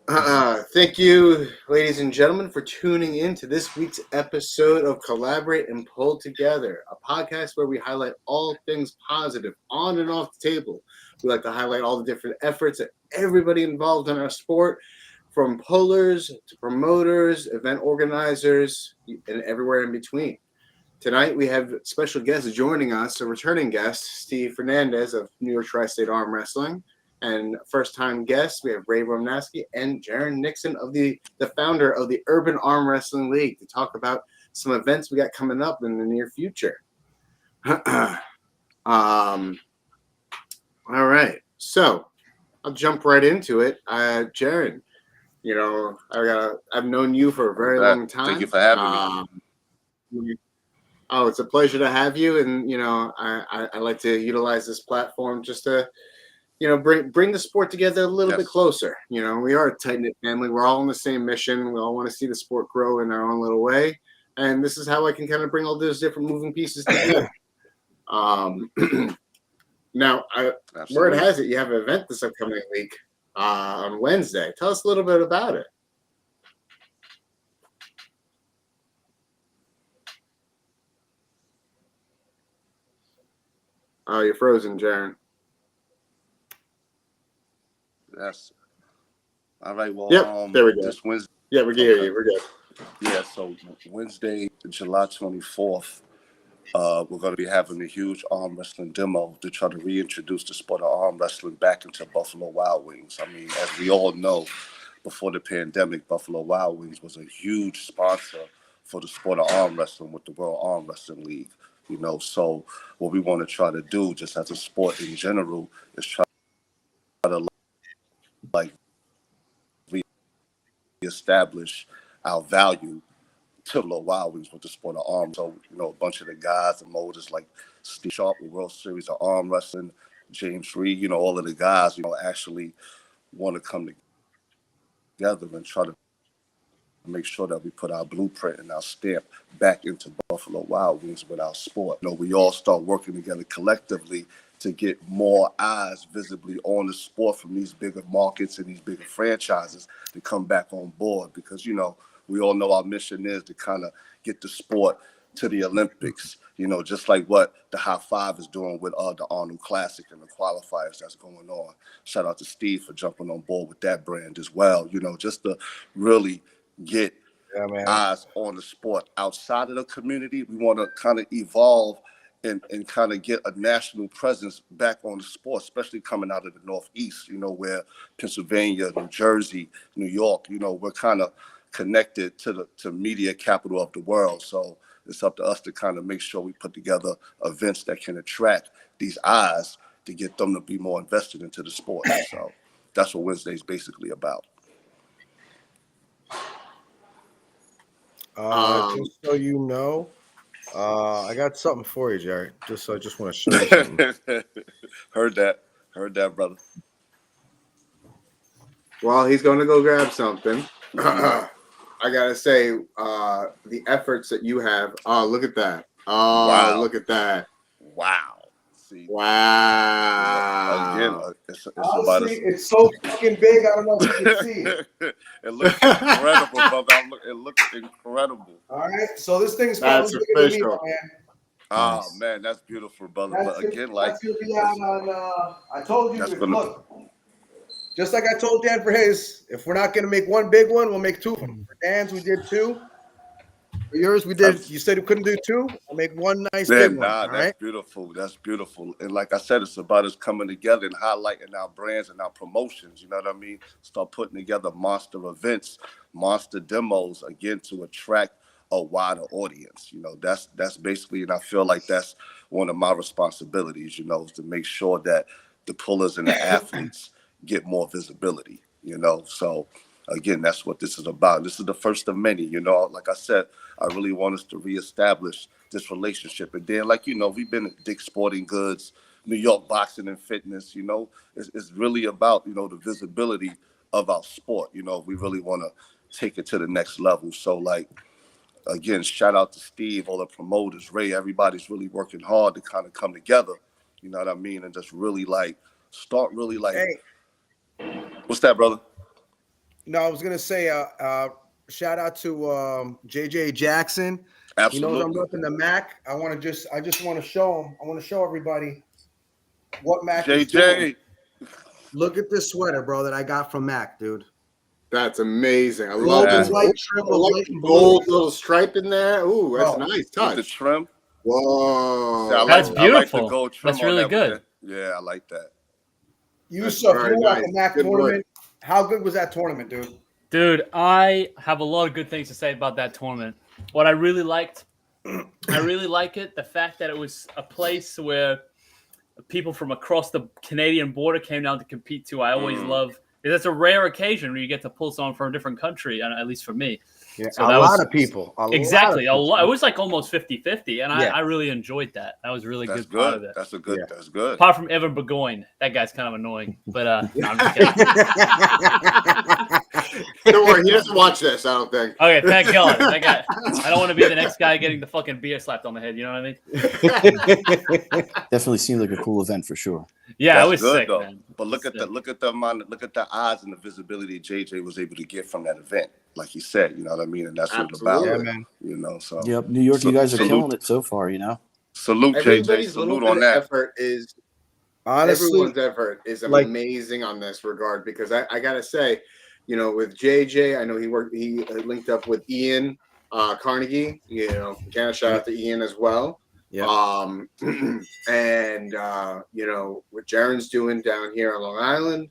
Thank you, ladies and gentlemen, for tuning in to this week's episode of Collaborate and Pull Together, a podcast where we highlight all things positive on and off the table. We like to highlight all the different efforts that everybody involved in our sport, from pullers to promoters, event organizers, and everywhere in between. Tonight, we have special guests joining us, a returning guest, Steve Fernandez of YORK Tri-state Armwrestling. And first-time guests, we have Ray Romnaski and Gerren Nixon of the founder of the Urban Arm Wrestling League to talk about some events we got coming up in the near future. All right, so I'll jump right into it. Gerren, I've known you for a very long time. Thank you for having me. Oh, it's a pleasure to have you, and I like to utilize this platform just to bring the sport together a little bit closer. We are a tight-knit family. We're all on the same mission. We all want to see the sport grow in our own little way. And this is how I can kind of bring all those different moving pieces together. Now, word has it, you have an event this upcoming week on Wednesday. Tell us a little bit about it. Oh, you're frozen, Gerren. Yes. All right. Well, there we go. This Wednesday. Yeah, we can hear you. We're good. Yeah. So Wednesday, July 24th, we're going to be having a huge arm wrestling demo to try to reintroduce the sport of arm wrestling back into Buffalo Wild Wings. I mean, as we all know, before the pandemic, Buffalo Wild Wings was a huge sponsor for the sport of arm wrestling with the World Arm Wrestling League. So what we want to try to do, just as a sport in general, is try to reestablish our value to the Wild Wings with the sport of arm. So, a bunch of the guys and molders like Steve Sharp with World Series of Arm Wrestling, James Reed, all of the guys, actually want to come together and try to make sure that we put our blueprint and our stamp back into Buffalo Wild Wings with our sport. We all start working together collectively to get more eyes visibly on the sport from these bigger markets and these bigger franchises to come back on board, because, we all know our mission is to kind of get the sport to the Olympics, just like what the High Five is doing with the Arnold Classic and the qualifiers that's going on. Shout out to Steve for jumping on board with that brand as well, just to really get eyes on the sport outside of the community. We want to kind of evolve and kind of get a national presence back on the sport, especially coming out of the Northeast, where Pennsylvania, New Jersey, New York, we're kind of connected to media capital of the world. So it's up to us to kind of make sure we put together events that can attract these eyes to get them to be more invested into the sport. So that's what Wednesday is basically about. Just so you know, I got something for you, Jerry. I just want to show you something. Heard that, brother. Well, he's going to go grab something. I gotta say, the efforts that you have. Oh, look at that! Oh, wow. Look at that! Wow! See, wow! Again, it's so fucking big. I don't know if you can see it. It looks incredible, brother. It looks incredible. All right, so this thing's that's official. Man. Oh man, that's beautiful, brother. But again, that's gonna be out on. I told you. Look. Just like I told Dan for his, if we're not going to make one big one, we'll make two of them. For Dan's, we did two. For yours, we did. You said we couldn't do two. I'll make one nice big one. All right? Beautiful. That's beautiful. And like I said, it's about us coming together and highlighting our brands and our promotions. You know what I mean? Start putting together monster events, monster demos, again, to attract a wider audience. That's basically, and I feel like that's one of my responsibilities, is to make sure that the pullers and the athletes get more visibility, So again, that's what this is about. This is the first of many, Like I said, I really want us to reestablish this relationship. And then, we've been at Dick's Sporting Goods, New York Boxing and Fitness, it's really about, the visibility of our sport. We really want to take it to the next level. So, again, shout out to Steve, all the promoters, Ray, everybody's really working hard to kind of come together, you know what I mean? And just really start really Hey. What's that, brother? No, I was gonna say shout out to JJ Jackson. Absolutely. He knows I'm repping the Mac. I just want to show him. I want to show everybody what Mac is doing. JJ. Look at this sweater, bro, that I got from Mac, dude. That's amazing. I love Gold this and white trim with white and blue. gold little stripe in there. Ooh, that's Bro, a nice With touch. the trim. Whoa. See, That's I like beautiful. the gold trim That's on really that good. with Yeah, I like that. Yusuf, very you were at nice. the Mac Good work. tournament. How good was that tournament, dude? Dude, I have a lot of good things to say about that tournament. What I really liked, I really like it, the fact that it was a place where people from across the Canadian border came down to compete too. I always love, because it's a rare occasion where you get to pull someone from a different country, at least for me. Yeah, So a that lot was- of people. Exactly. A lot. It was like almost 50-50, and Yeah. I really enjoyed that. That was a really That's good part good. of it. That's a good. Yeah. That's good. Apart from Evan Burgoyne. That guy's kind of annoying. But no, I'm just kidding. Don't worry, he doesn't watch this, I don't think. Okay, thank God. That guy, I don't want to be the next guy getting the fucking beer slapped on the head. You know what I mean? Definitely seemed like a cool event for sure. Yeah, That's it was good, sick, though. man. But look at the odds and the visibility JJ was able to get from that event. Like he said, you know what I mean? And that's what it's about. Absolutely. Yeah, man. You know, so Yep, New York, you guys are salute. killing it so far. You know, Salute Everybody's JJ. little Salute bit on of that. effort is Honestly, everyone's effort is like- amazing on this regard because I gotta say, you know, with JJ, I know he linked up with Ian Carnegie. You know, again, a shout out to Ian as well. Yeah. And you know, what Gerren's doing down here on Long Island,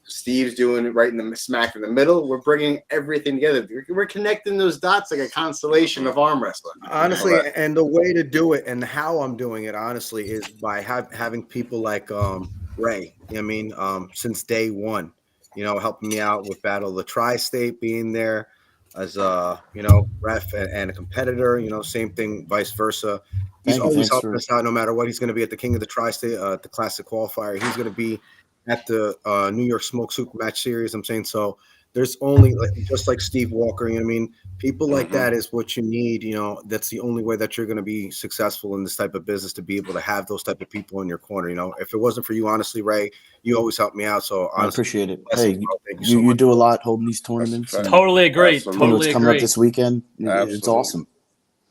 Steve's doing it right in the smack in the middle. We're bringing everything together. We're connecting those dots like a constellation of arm wrestling. honestly, Correct. and the way to do it and how I'm doing it, honestly, is by having people like Ray. You know what I mean, since day one, you know, helping me out with Battle of the Tri-State, being there as you know, ref and a competitor. You know, same thing, vice versa. He's Thank you. always Thanks helping for- us out, no matter what. He's going to be at the King of the Tri-State, the Classic Qualifier. He's going to be at the New York Smoke SuperMatch Series. I'm saying, so there's only just like Steve Walker. You know what I mean? People like that is what you need. You know, that's the only way that you're going to be successful in this type of business, to be able to have those type of people in your corner. You know, if it wasn't for you, honestly, Ray, you always help me out. So I honestly, appreciate it. blessings, Hey, bro. Thank you so you much. do a lot holding these tournaments. That's and, Totally agree. Absolutely. you know, Totally it's coming up agree. this weekend. It's Absolutely. awesome.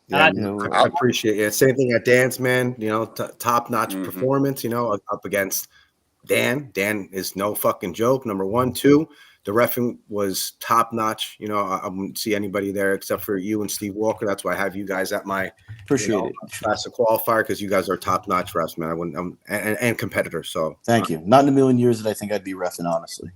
Yeah, And You know, I appreciate it. Same thing at Dan's, man. You know, top-notch performance. You know, up against Dan. Dan is no fucking joke. Number 1, 2. The reffing was top-notch. You know, I wouldn't see anybody there except for you and Steve Walker. That's why I have you guys at my appreciate it. classic qualifier, because you guys are top-notch refs, man. I wouldn't, and competitors. So Thank you. Not in a million years that I think I'd be reffing, honestly.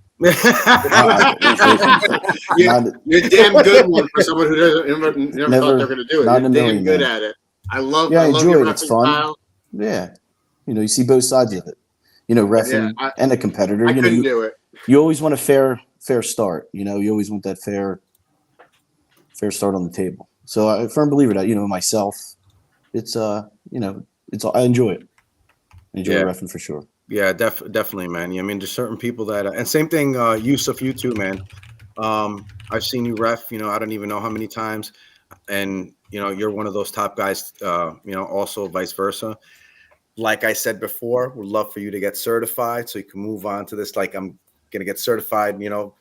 You're a damn good one for someone who doesn't never thought they're going to do it. not You're in a damn million, good man. at it. I love Yeah, I love enjoy your it. It's reffing fun. style. Yeah. You know, you see both sides of it. You know, reffing Yeah, and a competitor. I You know, couldn't do it. you always want a fair start. You know, you always want that fair start on the table. So I'm a firm believer that, you know, myself, it's you know, I enjoy it. I enjoy Yeah. reffing for sure. Yeah, definitely, man. I mean, there's certain people that, and same thing, Yusuf, you too, man. I've seen you ref, you know, I don't even know how many times, and you know, you're one of those top guys. You know, also vice versa. Like I said before, would love for you to get certified so you can move on to this. Like, I'm gonna get certified, you know,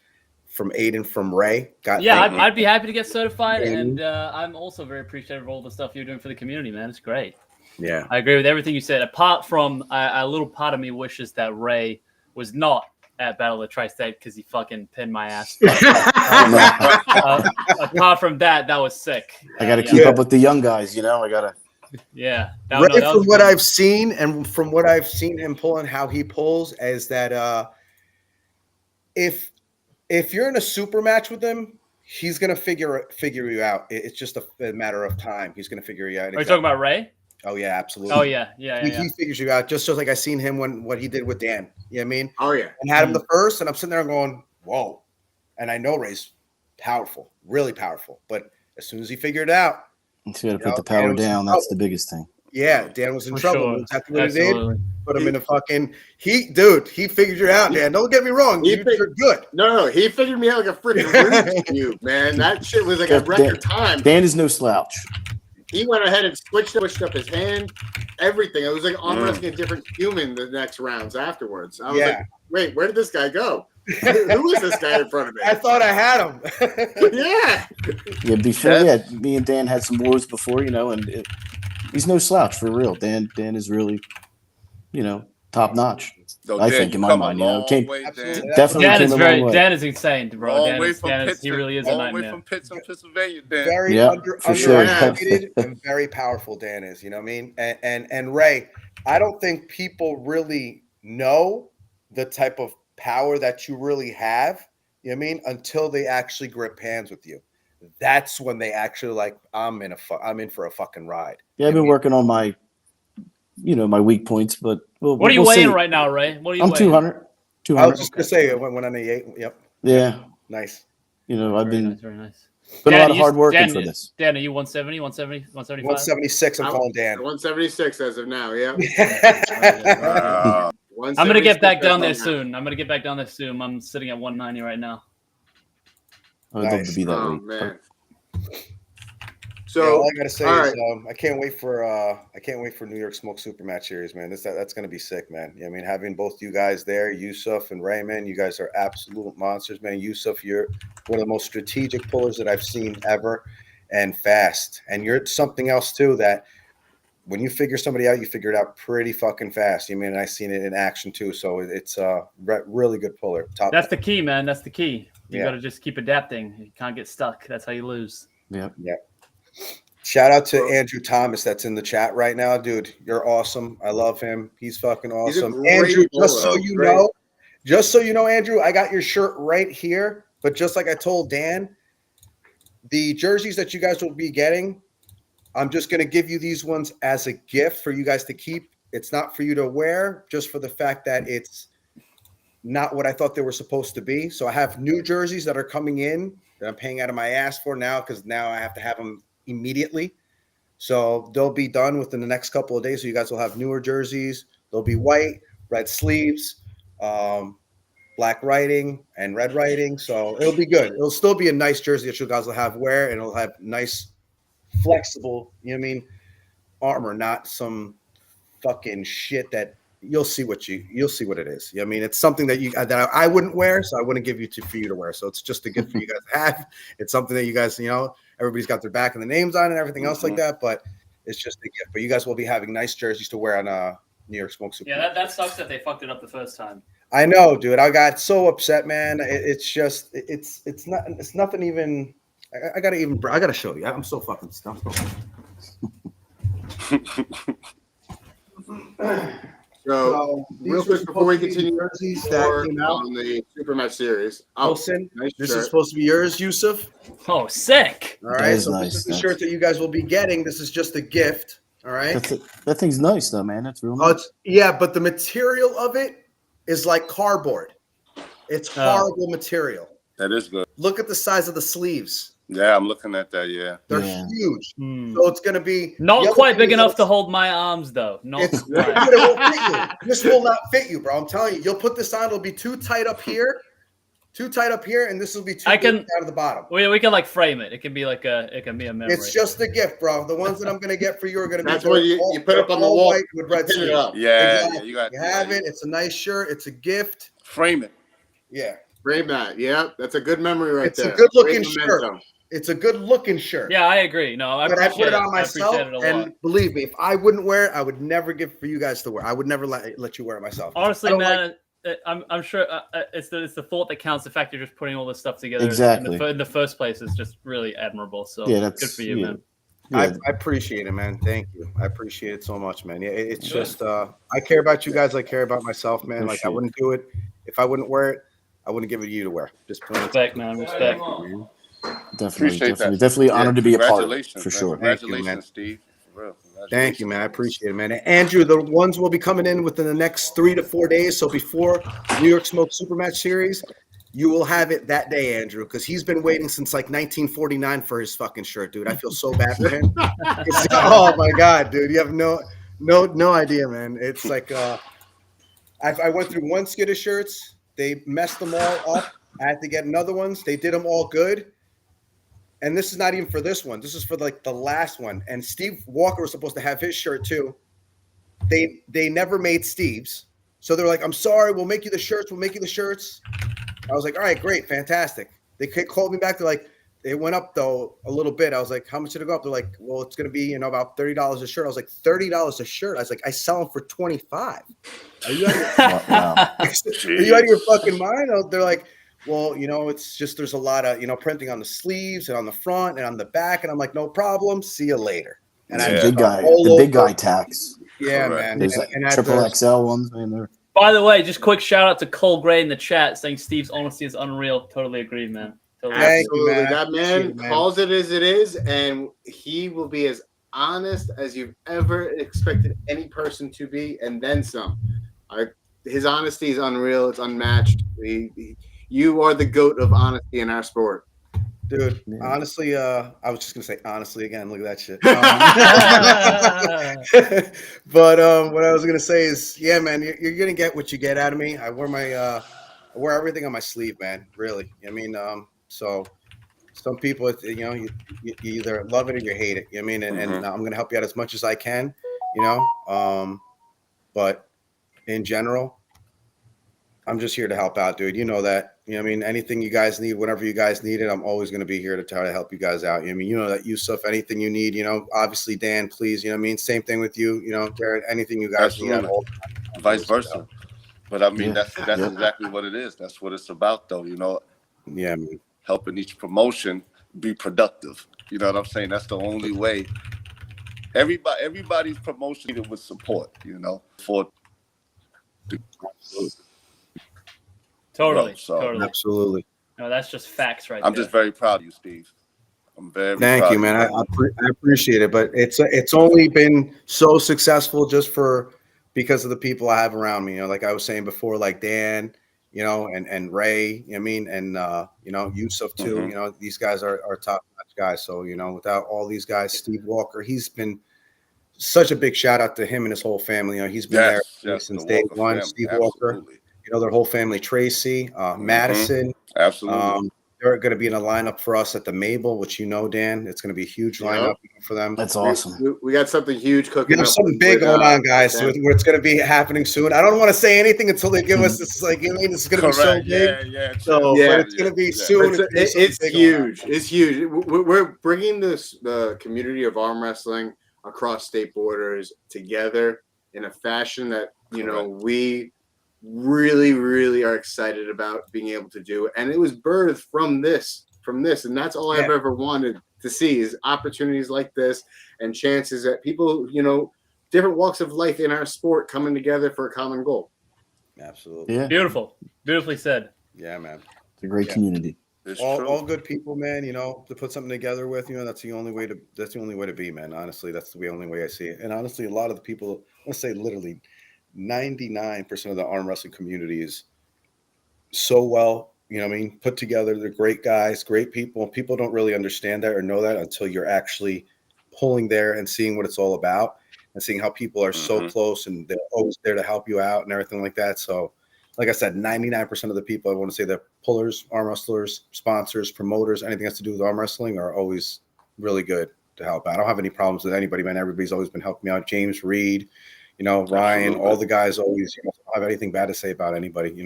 from Aiden, from Ray. Yeah, I'd be happy to get certified, Mhm. and I'm also very appreciative of all the stuff you're doing for the community, man. It's great. Yeah. I agree with everything you said. Apart from a little part of me wishes that Ray was not at Battle of the Tri-State because he fucking pinned my ass. Apart from that, that was sick. I got to yeah. keep up with the young guys. You know, I got to. Yeah. Ray, that from was what good. I've seen and from what I've seen him pull and how he pulls, is that if you're in a super match with him, he's gonna figure you out. It's just a matter of time. He's gonna figure you out. Are you talking about Ray? Oh yeah, absolutely. Oh yeah, yeah. He figures you out, just like I seen him when what he did with Dan. You know what I mean? Oh yeah. And had him the first, and I'm sitting there going, whoa. And I know Ray's powerful, really powerful. But as soon as he figured it out, You got to know, put the power Dan was in down. That's the biggest thing. yeah, Dan was in For trouble. sure. Exactly what Absolutely. he did. Put him in a fucking he figured you out, Dan. Don't get me wrong. You're good. No, he figured me out like a freaking Rubik's Cube, man. That shit was like a record time. Dan is no slouch. He went ahead and switched up his hand, everything. It was like arm wrestling a different human the next rounds afterwards. I was like, wait, where did this guy go? Who is this guy in front of me? I thought I had him. Yeah. Yeah, before me and Dan had some wars before, and he's no slouch for real. Dan is really, top notch. Yo, I Dan, think you in my come mind, a long came way, Dan. definitely Dan came is a long way. Dan is insane, bro. Long way from Pittsburgh. He really is a long way nightmare. from Pittsburgh, Pennsylvania, Dan. Very Yeah, for sure. underrated and very powerful Dan is, you know what I mean? And Ray, I don't think people really know the type of power that you really have, you know what I mean, until they actually grip hands with you. That's when they actually like, I'm in for a fucking ride. Yeah, I've been working on my weak points, but What are you weighing right now, Ray? What are you I'm weighing? 200. I was just gonna say when I ate. Yep. Yeah. Nice. I've been very nice. a lot of hard work for this. Dan, are you 170, 170, 175? 176. I'm calling Dan. 176 as of now. Yeah. I'm gonna get back down there soon. I'm sitting at 190 right now. I would love to be that Oh weak. man. So So all I gotta say all is right. I can't wait for New York Smoke SuperMatch Series, man. That's gonna be sick, man. I mean, having both you guys there, Yusuf and Raymond, you guys are absolute monsters, man. Yusuf, you're one of the most strategic pullers that I've seen ever, and fast. And you're something else too that when you figure somebody out, you figure it out pretty fucking fast. You mean, I've seen it in action too, so it's a really good puller. That's the key, man. That's the key. You Yeah. got to just keep adapting. You can't get stuck. That's how you lose. Yep. Shout out to Andrew Thomas that's in the chat right now, dude. You're awesome. I love him. He's fucking He's a awesome. great Andrew, puller. just so you know, Andrew, I got your shirt right here. But just like I told Dan, the jerseys that you guys will be getting, I'm just going to give you these ones as a gift for you guys to keep. It's not for you to wear, just for the fact that it's not what I thought they were supposed to be. So I have new jerseys that are coming in that I'm paying out of my ass for now, because now I have to have them immediately. So they'll be done within the next couple of days. So you guys will have newer jerseys. They'll be white, red sleeves, black writing, and red writing. So it'll be good. It'll still be a nice jersey that you guys will have wear, and it'll have nice, flexible, you know what I mean, armor, not some fucking shit that you'll see what it is. You know what I mean, it's something that I wouldn't wear, so I wouldn't give you for you to wear. So it's just a gift for you guys to have. It's something that you guys, everybody's got their back and the names on and everything else like that, but it's just a gift. But you guys will be having nice jerseys to wear on New York Smoke Super. Yeah, that sucks that they fucked it up the first time. I know, dude. I got so upset, man. It's nothing even. I gotta show you. I'm so fucking stumped. So real quick before we continue jerseys that came out on the SuperMatch Series. Wilson, nice this shirt. is supposed to be yours, Yusuf. Oh, sick. All right, is so nice. this is the shirt that you guys will be getting. This is just a gift. All right. That thing's nice though, man. That's real Oh, nice. but the material of it is like cardboard. It's horrible material. That is good. Look at the size of the sleeves. Yeah, I'm looking at that. Yeah. They're huge. So it's going to be not quite big enough to hold my arms, though. Not Dude, quite. it won't fit you. This will not fit you, bro. I'm telling you. You'll put this on. It'll be too tight up here, and this will be too big down to the bottom. We can like frame it. It can be it can be a memory. It's just a gift, bro. The ones that I'm going to get for you are going to be. That's what you put up on the wall. White with red Pin it sleeves. up. Yeah, Exactly. yeah, You have it. It's a nice shirt. It's a gift. Frame it. Yeah. Frame that. Yeah, that's a good memory right It's there. a good-looking Great shirt. momentum. It's a good-looking shirt. Yeah, I agree. No, I But I appreciate put it on I myself, appreciate it a lot. and believe me, if I wouldn't wear it, I would never give for you guys to wear. I would never let you wear it myself. Honestly, man, I'm sure it's the thought that counts. The fact you're just putting all this stuff together Exactly. in the first place is just really admirable. So Yeah, that's good for you, man. I appreciate it, man. Thank you. I appreciate it so much, man. Yeah, it's just I care about you guys. I care about myself, man. Like I wouldn't do it if I wouldn't wear it. I wouldn't give it to you to wear. Just Respect, man. Respect. Definitely honored to be a part of it, for sure. Congratulations, Steve. For real. Thank you, man. I appreciate it, man. And Andrew, the ones will be coming in within the next 3 to 4 days. So before New York Smoke SuperMatch Series, you will have it that day, Andrew, because he's been waiting since like 1949 for his fucking shirt, dude. I feel so bad for him. Oh my god, dude, you have no idea, man. It's like I went through one skid of shirts. They messed them all up. I had to get another ones. They did them all good. And this is not even for this one. This is for like the last one. And Steve Walker was supposed to have his shirt too. They never made Steve's. So they're like, I'm sorry, we'll make you the shirts. I was like, all right, great, fantastic. They called me back. They're like, it went up though a little bit. I was like, how much did it go up? They're like, well, it's gonna be about $30 a shirt. I was like, $30 a shirt. I was like, I sell them for 25. Are you out of are you out of your fucking mind? They're like, well, it's just there's a lot of printing on the sleeves and on the front and on the back, and I'm like, no problem. See you later. And it's the big guy tax. Yeah, Correct. man. There's And triple XL ones, man. They're By the way, just quick shout out to Cole Gray in the chat saying Steve's honesty is unreal. Totally agree, man. Totally Thank you, Absolutely. man. That Appreciate man it, man. calls it as it is, and he will be as honest as you've ever expected any person to be, and then some. His honesty is unreal. It's unmatched. You are the GOAT of honesty in our sport. Dude, honestly, I was just gonna say honestly again. Look at that shit. But what I was gonna say is, yeah, man, you're gonna get what you get out of me. I wear everything on my sleeve, man. Really, I mean, so some people, you either love it or you hate it. You know what I mean? And I'm gonna help you out as much as I can. But in general, I'm just here to help out, dude. You know that. You know what I mean? Anything you guys need, whenever you guys need it, I'm always going to be here to try to help you guys out. You know what I mean? You know that, Yusuf, anything you need, obviously, Dan, please, you know what I mean? Same thing with you, Gerren, anything you guys need. Vice versa. But I mean, that's exactly what it is. That's what it's about, though, Yeah, man. Helping each promotion be productive. You know what I'm saying? That's the only way. Everybody's promotion needed with support, for Totally. So, totally. Absolutely. No, that's just facts right I'm there. just very proud of you, Steve. I'm very Thank proud you, of man. I appreciate it, but it's only been so successful just because of the people I have around me. Like I was saying before, like Dan, and Ray. I mean, and Yusuf too. These guys are top-notch guys. So without all these guys, Steve Walker, he's been such a big shout out to him and his whole family. He's been there since day one. family. Steve Absolutely. Walker, their whole family. Tracy, Madison. Absolutely. They're going to be in a lineup for us at the Mabel, which Dan. It's going to be a huge lineup for them. That's awesome. We got something huge cooking. We have something big going on, guys. Where it's going to be happening soon. I don't want to say anything until they give us this. Like, this is going to be so big. But it's going to be soon. It's huge. It's huge. We're bringing the community of arm wrestling across state borders together in a fashion that we really, really are excited about being able to do. And it was birthed from this. And that's all I've ever wanted to see is opportunities like this and chances that people, different walks of life in our sport coming together for a common goal. Absolutely. Yeah. Beautiful. Beautifully said. Yeah, man. It's a great community. All good people, man. To put something together with, that's the only way to be, man. Honestly, that's the only way I see it. And honestly, a lot of the people, let's say literally 99% of the arm wrestling community is so well, put together. They're great guys, great people. People don't really understand that or know that until you're actually pulling there and seeing what it's all about and seeing how people are so close and they're always there to help you out and everything like that. So, like I said, 99% of the people, I want to say the pullers, arm wrestlers, sponsors, promoters, anything that has to do with arm wrestling are always really good to help out. I don't have any problems with anybody, man. Everybody's always been helping me out. James Reed, Ryan, absolutely. All the guys always don't have anything bad to say about anybody.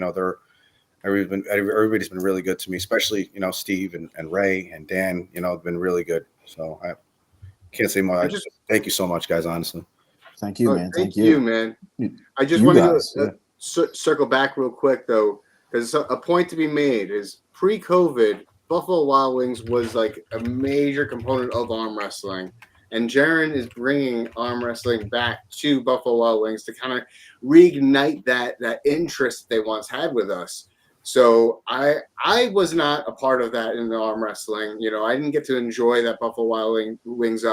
Everybody's been really good to me, especially Steve and Ray and Dan. Have been really good. So I can't say more. Thank you so much, guys. Honestly, thank you, man. Thank you, man. I just want to circle back real quick though, because a point to be made is pre-COVID, Buffalo Wild Wings was like a major component of arm wrestling. And Gerren is bringing arm wrestling back to Buffalo Wild Wings to kind of reignite that interest they once had with us. So I was not a part of that in the arm wrestling. I didn't get to enjoy that Buffalo Wild Wings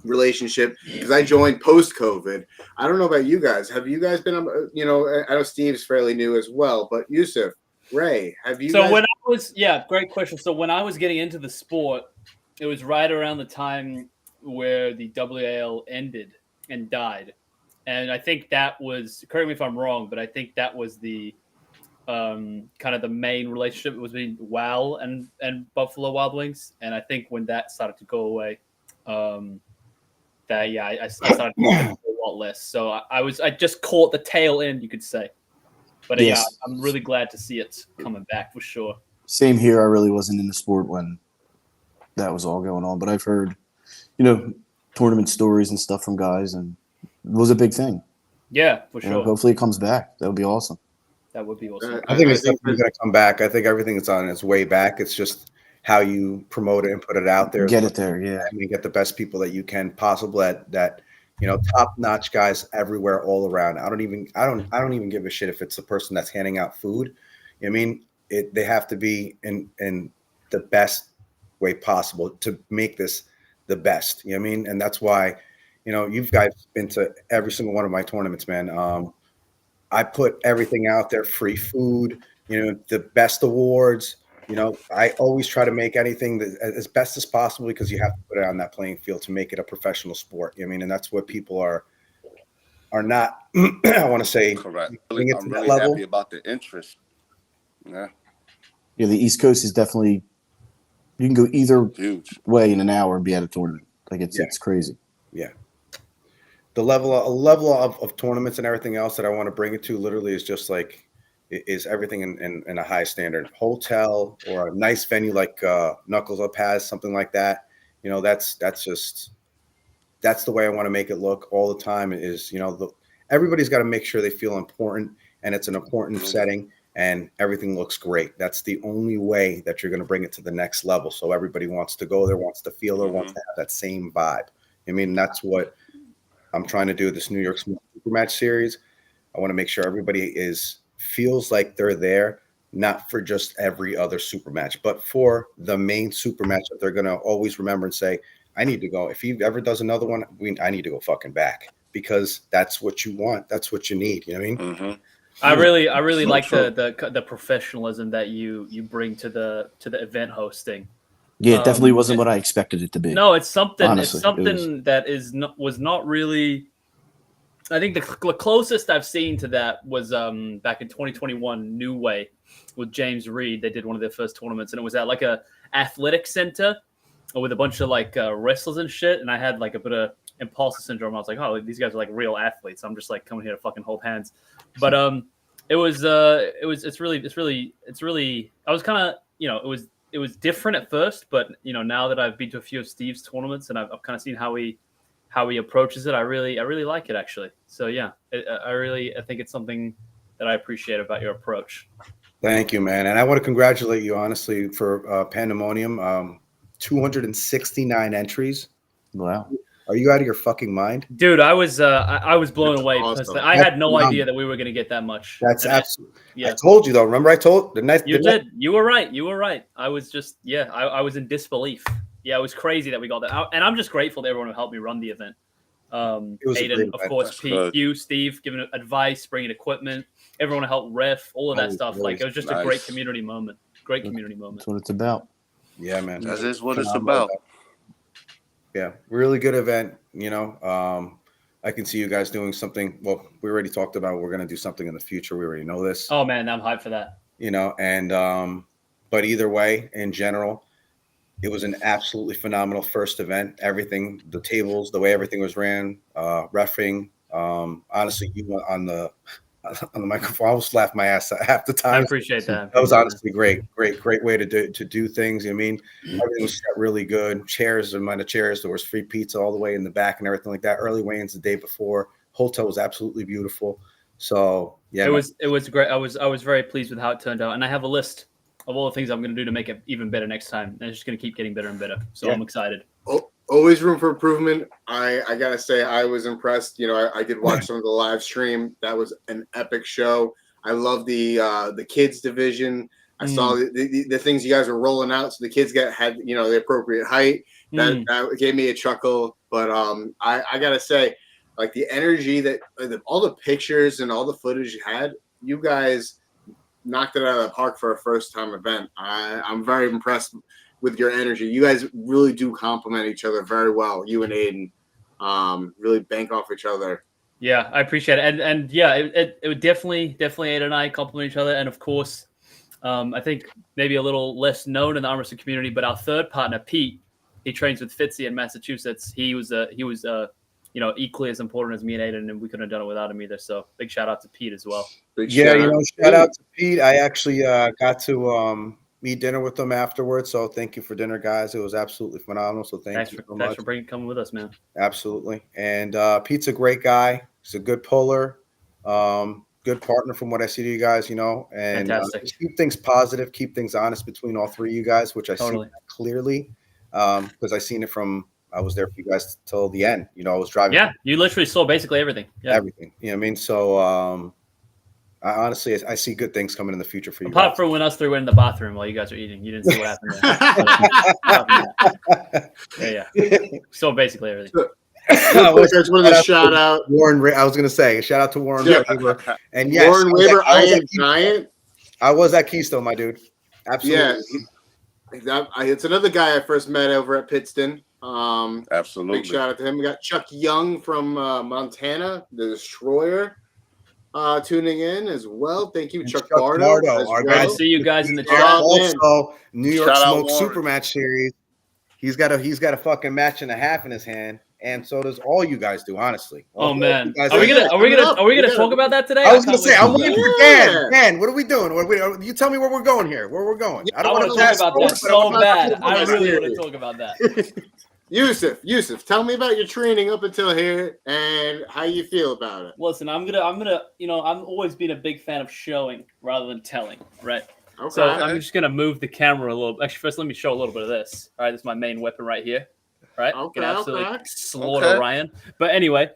relationship because I joined post-COVID. I don't know about you guys. Have you guys been? I know Steve's fairly new as well, but Yusuf, Ray, have you? So when I was, great question. So when I was getting into the sport, it was right around the time where the WAL ended and died. And I think that was, correct me if I'm wrong, but I think that was the kind of the main relationship was between WAL and Buffalo Wild Wings. And I think when that started to go away, I started to a lot less. So I just caught the tail end, you could say. But Yes. yeah, I'm really glad to see it coming back for sure. Same here. I really wasn't in the sport when that was all going on, but I've heard, tournament stories and stuff from guys, and it was a big thing. Yeah, for sure. Hopefully it comes back. That would be awesome. That would be awesome. I think it's definitely going to come back. I think everything is on its way back. It's just how you promote it and put it out there. Get it there, yeah. I mean, get the best people that you can possible that top-notch guys everywhere, all around. I don't even give a shit if it's the person that's handing out food. I mean, they have to be in the best way possible to make this the best. You know what I mean? And that's why, you've guys been to every single one of my tournaments, man. I put everything out there, free food, the best awards. I always try to make anything as best as possible because you have to put it on that playing field to make it a professional sport. I mean, and that's what people are not, I want to say, correct. it I'm to that really level. happy about the interest. Yeah, Yeah, the East Coast is definitely, you can go either huge. way in an hour and be at a tournament. Like it's crazy. Yeah. The level of tournaments and everything else that I want to bring it to literally is just like, is everything in a high standard hotel or a nice venue like Knuckles Up has, something like that. That's the way I want to make it look all the time is, everybody's got to make sure they feel important and it's an important setting and everything looks great. That's the only way that you're going to bring it to the next level. So everybody wants to go there, wants to feel there, wants to have that same vibe. I mean, that's what I'm trying to do with this New York Smoke SuperMatch Series. I want to make sure everybody feels like they're there, not for just every other super match, but for the main super match that they're going to always remember and say, I need to go. If he ever does another one, I need to go fucking back because that's what you want. That's what you need. You know what I mean? Mm-hmm. I really So like true. the professionalism that you bring to the event hosting. Yeah, it definitely wasn't what I expected it to be. No, it's something. Honestly, it's something that was not really. I think the closest I've seen to that was back in 2021 New Way with James Reed. They did one of their first tournaments, and it was at like a athletic center with a bunch of like wrestlers and shit. And I had like a bit of imposter syndrome. I was like, oh, these guys are like real athletes. I'm just like coming here to fucking hold hands. But it's really. I was kind of it was different at first, but now that I've been to a few of Steve's tournaments and I've kind of seen how he approaches it, I really like it actually. So yeah, I think it's something that I appreciate about your approach. Thank you, man. And I want to congratulate you honestly for Pandemonium. 269 entries. Wow. Are you out of your fucking mind? Dude, I was blown That's away awesome. because I had no idea that we were going to get that much. That's And absolutely. yeah. I told you though. Remember, I told the night. You did. You were right. You were right. I was just I was in disbelief. Yeah, it was crazy that we got that. And I'm just grateful to everyone who helped me run the event. It was a great Aiden, of event. course, That's Pete, good. you, Steve, giving advice, bringing equipment, everyone to help ref, all of that stuff. Like it was just a great Nice. community moment. Great community moment. That's what it's about. Yeah, man. That is what it's Phenomenal about. event. Yeah, really good event. I can see you guys doing something. Well, we already talked about we're going to do something in the future. We already know this. Oh man, I'm hyped for that. But either way, in general, it was an absolutely phenomenal first event. Everything, the tables, the way everything was ran, reffing. Honestly, you went on the microphone. I almost laughed my ass half the time. I appreciate that. That was honestly great way to do things. I mean, everything was set really good. Chairs, the amount of chairs, there was free pizza all the way in the back and everything like that. Early weigh-ins the day before. Hotel was absolutely beautiful. So yeah, it was great. I was very pleased with how it turned out, and I have a list of all the things I'm going to do to make it even better next time. And it's just going to keep getting better and better. So Yeah. I'm excited. Always room for improvement. I gotta say I was impressed. I did watch some of the live stream. That was an epic show. I love the kids division. I saw the things you guys were rolling out, so the kids had the appropriate height. That gave me a chuckle. But I gotta say, like the energy that all the pictures and all the footage you had, you guys knocked it out of the park for a first time event. I'm very impressed with your energy. You guys really do complement each other very well. You and Aiden really bank off each other. Yeah, I appreciate it. And yeah, it would definitely Aiden and I complement each other. And of course, I think maybe a little less known in the arm wrestling community, but our third partner, Pete, he trains with Fitzy in Massachusetts. He was equally as important as me and Aiden, and we couldn't have done it without him either. So big shout out to Pete as well. Shout out to Pete. I actually got to eat dinner with them afterwards. So thank you for dinner, guys. It was absolutely phenomenal. So thanks you so much. Thanks for coming with us, man. Absolutely. And Pete's a great guy. He's a good puller, good partner from what I see to you guys, and keep things positive, keep things honest between all three of you guys, which I see clearly because I seen it from I was there for you guys till the end. I was driving. Yeah, you literally saw basically everything. Yeah. Everything. You know what I mean? So I honestly see good things coming in the future for you. Apart from when us three went in the bathroom while you guys were eating. You didn't see what happened there. Yeah. So basically everything. I just wanted to shout out Warren. I was going to say shout out to Warren Weber. And yes, Warren Weber, I am giant. I was at Keystone, my dude. Absolutely. Yeah. It's another guy I first met over at Pittston. Absolutely. Big shout out to him. We got Chuck Young from Montana, the Destroyer, tuning in as well. Thank you, Chuck Bardo. Great to see you guys in the chat. Also, New York Smoke SuperMatch Series. He's got a fucking match and a half in his hand. And so does all you guys do, honestly. Oh man, are we gonna talk about that today? I was gonna say I'm waiting for Dan. Dan, what are we doing? You tell me where we're going here. Where we're going? I don't want to talk about that so bad. I really want to talk about that. Yusuf, tell me about your training up until here and how you feel about it. Listen, I'm gonna, I've always been a big fan of showing rather than telling, right? Okay. So I'm just gonna move the camera a little. Actually, first let me show a little bit of this. All right, this is my main weapon right here. Right, can absolutely slaughter Ryan. But anyway,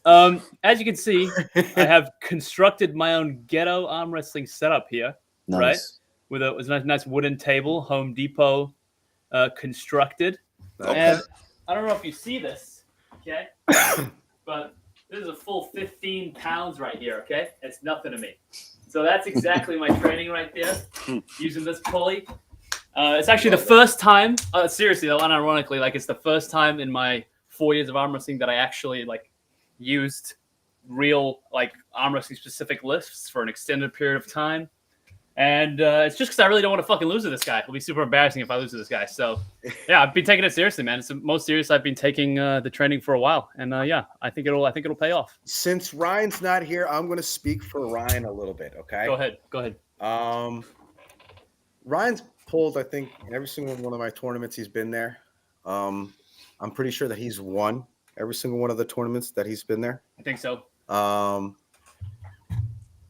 as you can see, I have constructed my own ghetto arm wrestling setup here, right? With a nice wooden table, Home Depot constructed. And I don't know if you see this, okay? But this is a full 15 pounds right here, okay? It's nothing to me. So that's exactly my training right there, using this pulley. It's actually the first time, seriously, unironically, it's the first time in my 4 years of arm wrestling that I actually used real arm wrestling specific lifts for an extended period of time. And it's just because I really don't want to fucking lose to this guy. It'll be super embarrassing if I lose to this guy. So yeah, I've been taking it seriously, man. It's the most serious I've been taking the training for a while. And yeah, I think it'll pay off. Since Ryan's not here, I'm going to speak for Ryan a little bit. Okay. Go ahead. Ryan's pulled, I think, every single one of my tournaments he's been there. I'm pretty sure that he's won every single one of the tournaments that he's been there. I think so.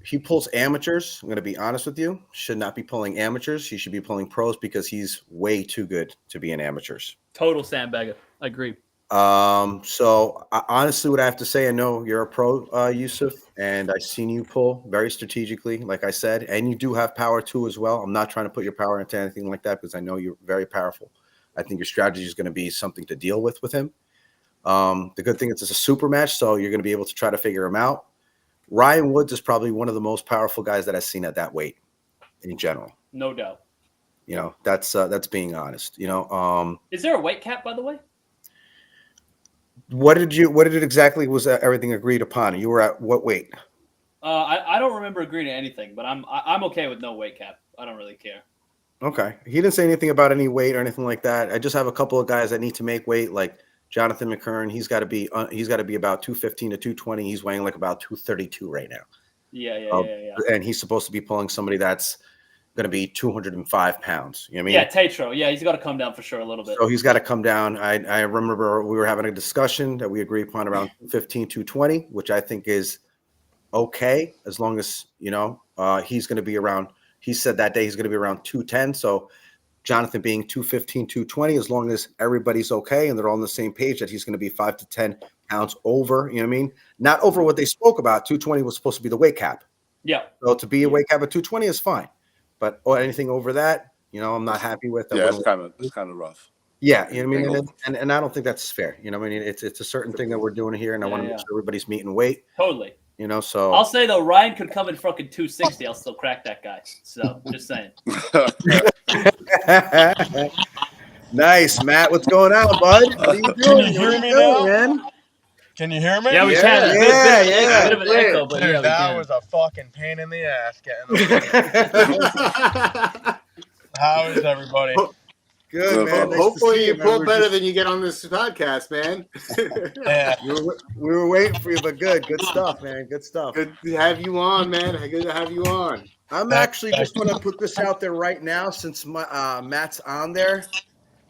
He pulls amateurs. I'm going to be honest with you. Should not be pulling amateurs. He should be pulling pros because he's way too good to be in amateurs. Total sandbagger. I agree. So honestly, what I have to say, I know you're a pro, Yusuf, and I've seen you pull very strategically, like I said, and you do have power too as well. I'm not trying to put your power into anything like that because I know you're very powerful. I think your strategy is going to be something to deal with him. The good thing is it's a super match, so you're going to be able to try to figure him out. Ryan Woods is probably one of the most powerful guys that I've seen at that weight in general. No doubt. That's being honest. Is there a weight cap, by the way? What did it exactly was everything agreed upon? You were at what weight? I don't remember agreeing to anything, but I'm okay with no weight cap. I don't really care. Okay. He didn't say anything about any weight or anything like that. I just have a couple of guys that need to make weight, like Jonathan McKern. He's got to be about 215 to 220. He's weighing about 232 right now. Yeah. And he's supposed to be pulling somebody that's going to be 205 pounds. You know what I mean? Yeah, Tatro. Yeah, he's got to come down for sure a little bit. So he's got to come down. I remember we were having a discussion that we agreed upon around 215, 220, which I think is okay as long as, he's going to be around. He said that day he's going to be around 210. So Jonathan being 215, 220, as long as everybody's okay and they're all on the same page that he's going to be 5 to 10 pounds over, you know what I mean? Not over what they spoke about. 220 was supposed to be the weight cap. Yeah. So to be a weight cap at 220 is fine. But anything over that, I'm not happy with. Yeah, it's kind of rough. Yeah, you know what I mean? And I don't think that's fair. You know what I mean? It's a certain thing that we're doing here, and I want to make sure everybody's meeting weight. Totally. So I'll say though, Ryan could come in fucking 260. I'll still crack that guy. So just saying. Nice, Matt. What's going on, bud? What are you doing? Can you hear me now, man? Can you hear me? Yeah, we can. Yeah. A bit of an echo, but Dude, yeah, that was a fucking pain in the ass getting. How is everybody? Good, man. Nice Hopefully to see you you, man. pull We're better just- than you get on this podcast, man. Yeah. we were waiting for you, but good stuff, man. Good stuff. Good to have you on, man. Good to have you on. I'm actually just want to put this out there right now since my Matt's on there.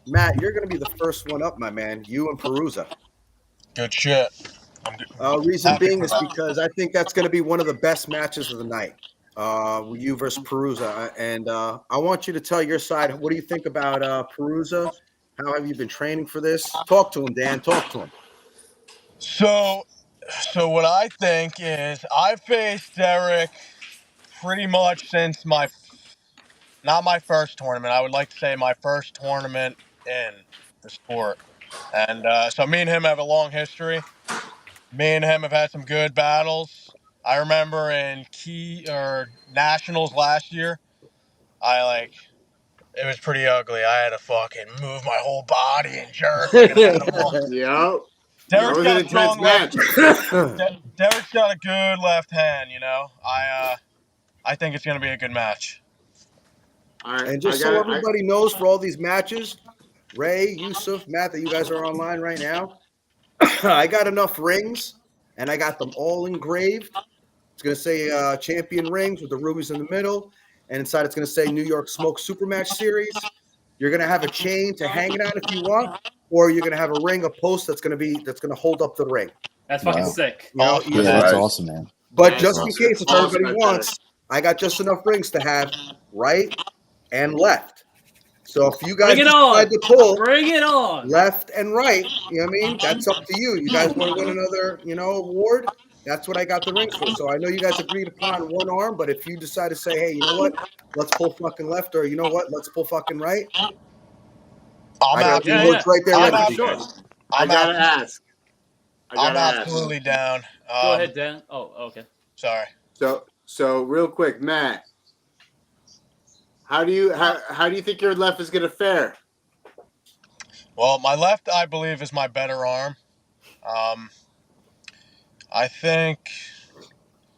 Matt, you're going to be the first one up, my man. You and Perusa. Good shit. I'm good. Reason Happy being for is that. because I think that's going to be one of the best matches of the night. You versus Perusa, and I want you to tell your side. What do you think about Perusa? How have you been training for this? Talk to him, Dan. Talk to him. So what I think is I faced Derek pretty much since not my first tournament. I would like to say my first tournament in the sport. And so me and him have a long history. Me and him have had some good battles. I remember in nationals last year, it was pretty ugly. I had to fucking move my whole body and jerk like an animal. Yep. That Derek's was got an a intense strong match. Derek's got a good left hand, you know. I think it's gonna be a good match. All right. And just so everybody knows, for all these matches, Ray, Yusuf, Matt, that you guys are online right now, I got enough rings, and I got them all engraved. It's going to say champion rings with the rubies in the middle, and inside it's going to say New York Smoke SuperMatch Series. You're going to have a chain to hang it on if you want, or you're going to have a ring, a post that's going to hold up the ring. That's fucking Wow. sick. You know, Yeah, that's awesome, man. But That's just in awesome. case, if Awesome, everybody wants, I got just enough rings to have right and left. So if you guys Bring it decide on. to pull Bring it on. left and right, you know what I mean? That's up to you. You guys want to win another, award? That's what I got the rings for. So I know you guys agreed upon one arm, but if you decide to say, hey, you know what? Let's pull fucking left, or you know what? Let's pull fucking right. I got the awards right there ready for you guys. I gotta ask. I'm absolutely down. Go ahead, Dan. Oh, okay. Sorry. So real quick, Matt, how do you think your left is gonna fare? Well, my left, I believe, is my better arm. I think,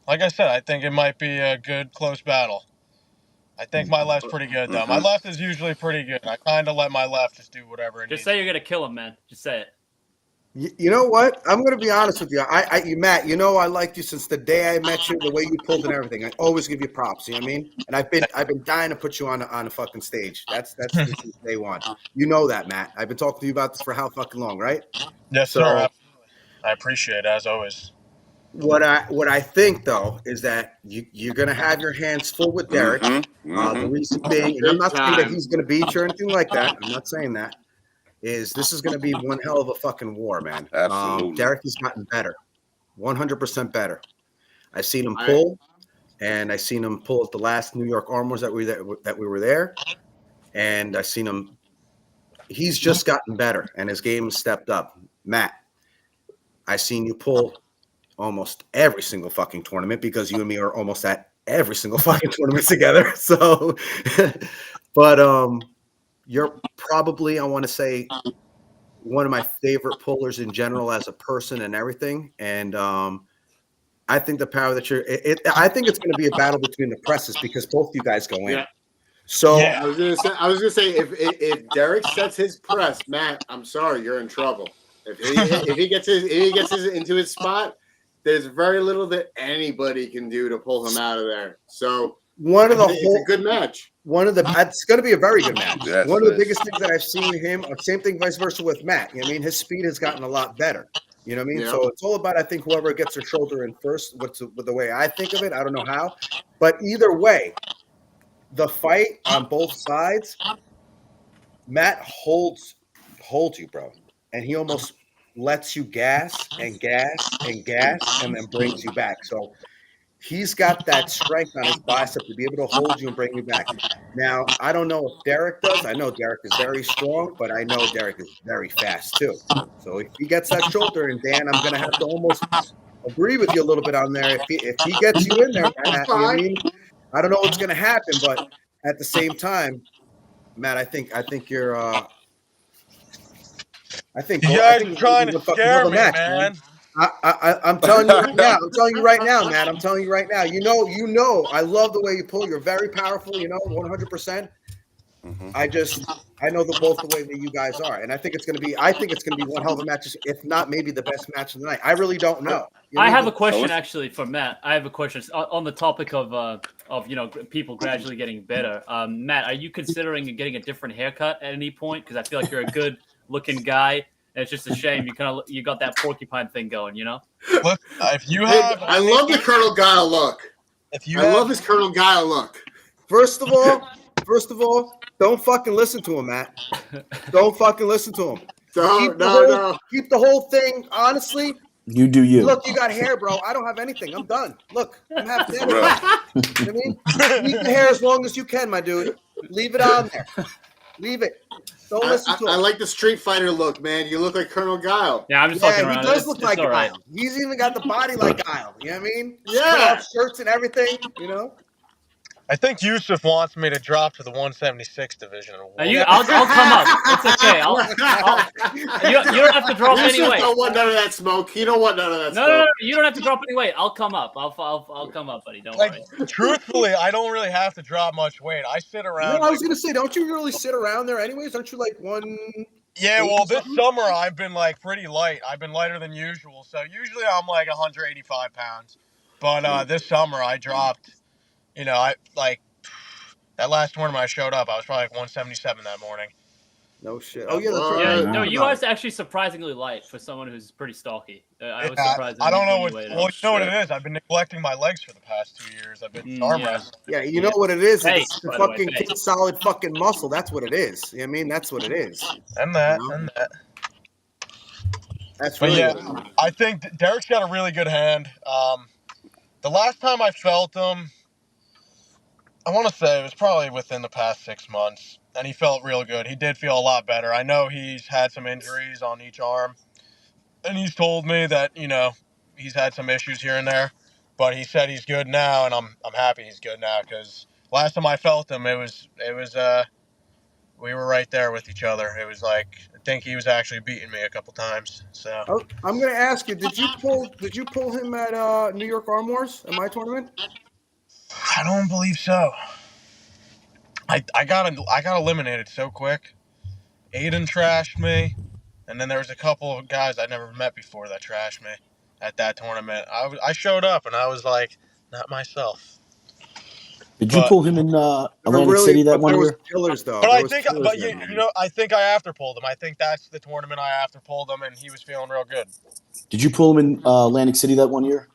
like I said, I think it might be a good close battle. I think my left's pretty good, though. My left is usually pretty good. I kind of let my left just do whatever it needs. Just say you're gonna kill him, man. Just say it. You know what? I'm going to be honest with you. Matt, I liked you since the day I met you, the way you pulled and everything. I always give you props. You know what I mean? And I've been dying to put you on a fucking stage. That's since day one. You know that, Matt. I've been talking to you about this for how fucking long, right? Yes, sir. Absolutely. I appreciate it, as always. What I think, though, is that you're going to have your hands full with Derek. The reason being, and I'm not saying that he's going to beat you or anything like that. I'm not saying that. This is going to be one hell of a fucking war, man. Absolutely. Derek has gotten better, 100% better. I've seen him pull, and I've seen him pull at the last New York Armors that we were there, and I've seen him. He's just gotten better, and his game has stepped up. Matt, I've seen you pull almost every single fucking tournament because you and me are almost at every single fucking tournament together. So, but you're probably, I want to say, one of my favorite pullers in general as a person and everything. And I think the power that I think it's going to be a battle between the presses because both you guys go in. Yeah. So I was gonna say if Derek sets his press, Matt, I'm sorry, you're in trouble. If he gets into his spot, there's very little that anybody can do to pull him out of there. So it's a good match. It's going to be a very good match. Yes, one of the biggest things that I've seen him, same thing vice versa with Matt. You know what I mean? His speed has gotten a lot better. You know what I mean? Yeah. So it's all about, I think, whoever gets their shoulder in first, with the way I think of it. I don't know how. But either way, the fight on both sides, Matt holds you, bro. And he almost lets you gas and then brings you back. So he's got that strength on his bicep to be able to hold you and bring you back. Now, I don't know if Derek does. I know Derek is very strong, but I know Derek is very fast too. So if he gets that shoulder, and Dan, I'm going to have to almost agree with you a little bit on there. If he gets you in there, Matt, I mean, I don't know what's going to happen, but at the same time, Matt, I think you're. You guys are trying to scare me, man. I'm telling you right now. I'm telling you right now, Matt. I'm telling you right now. You know. I love the way you pull. You're very powerful. 100%. I know the both the way that you guys are, and I think it's gonna be one hell of a match, if not maybe the best match of the night. I really don't know. I have a question actually for Matt. I have a question on the topic of people gradually getting better. Matt, are you considering getting a different haircut at any point? Because I feel like you're a good looking guy, and it's just a shame you got that porcupine thing going. Look, if you have, I love the Colonel Guile look. Love his Colonel Guile look. First of all, don't fucking listen to him, Matt. Don't fucking listen to him. No. Keep the whole thing, honestly. You do you. Look, you got hair, bro. I don't have anything. I'm done. Look, I'm half dead. You know what I mean? Keep the hair as long as you can, my dude. Leave it on there. Leave it. Don't listen to him. I like the Street Fighter look, man. You look like Colonel Guile. Yeah, I'm just fucking around. He does look like Guile. He's even got the body like Guile. You know what I mean? Yeah. Shirts and everything, I think Yusuf wants me to drop to the 176 division. I'll come up. It's okay. You don't have to drop any weight. You don't want none of that smoke. You don't want none of that smoke. No. You don't have to drop any weight. I'll come up. I'll come up, buddy. Don't worry. Truthfully, I don't really have to drop much weight. I sit around. I was gonna say, don't you really sit around there anyways? Aren't you like one? Yeah, well, this summer I've been like pretty light. I've been lighter than usual. So usually I'm like 185 pounds, but this summer I dropped. I like that last tournament I showed up. I was probably like 177 that morning. No shit. Oh yeah, that's right. Yeah, no, you guys actually surprisingly light for someone who's pretty stocky. I was surprised. I don't know what. Well, you know what it is. I've been neglecting my legs for the past 2 years. I've been arm wrestling. Yeah, you know what it is? Hey, it's the fucking solid fucking muscle. That's what it is. You know what I mean? That's what it is. And that. That's really I think Derek's got a really good hand. The last time I felt him, I want to say it was probably within the past 6 months, and he felt real good. He did feel a lot better. I know he's had some injuries on each arm, and he's told me that, he's had some issues here and there, but he said he's good now, and I'm happy he's good now, because last time I felt him, it was we were right there with each other. It was like, I think he was actually beating me a couple times. So I'm gonna ask you, did you pull him at New York Arm Wars at my tournament? I don't believe so. I got eliminated so quick. Aiden trashed me, and then there was a couple of guys I'd never met before that trashed me at that tournament. I showed up and I was like, not myself. Did you pull him in Atlantic City that one year? Killers though. But I think I after pulled him. I think that's the tournament I after pulled him, and he was feeling real good. Did you pull him in Atlantic City that one year?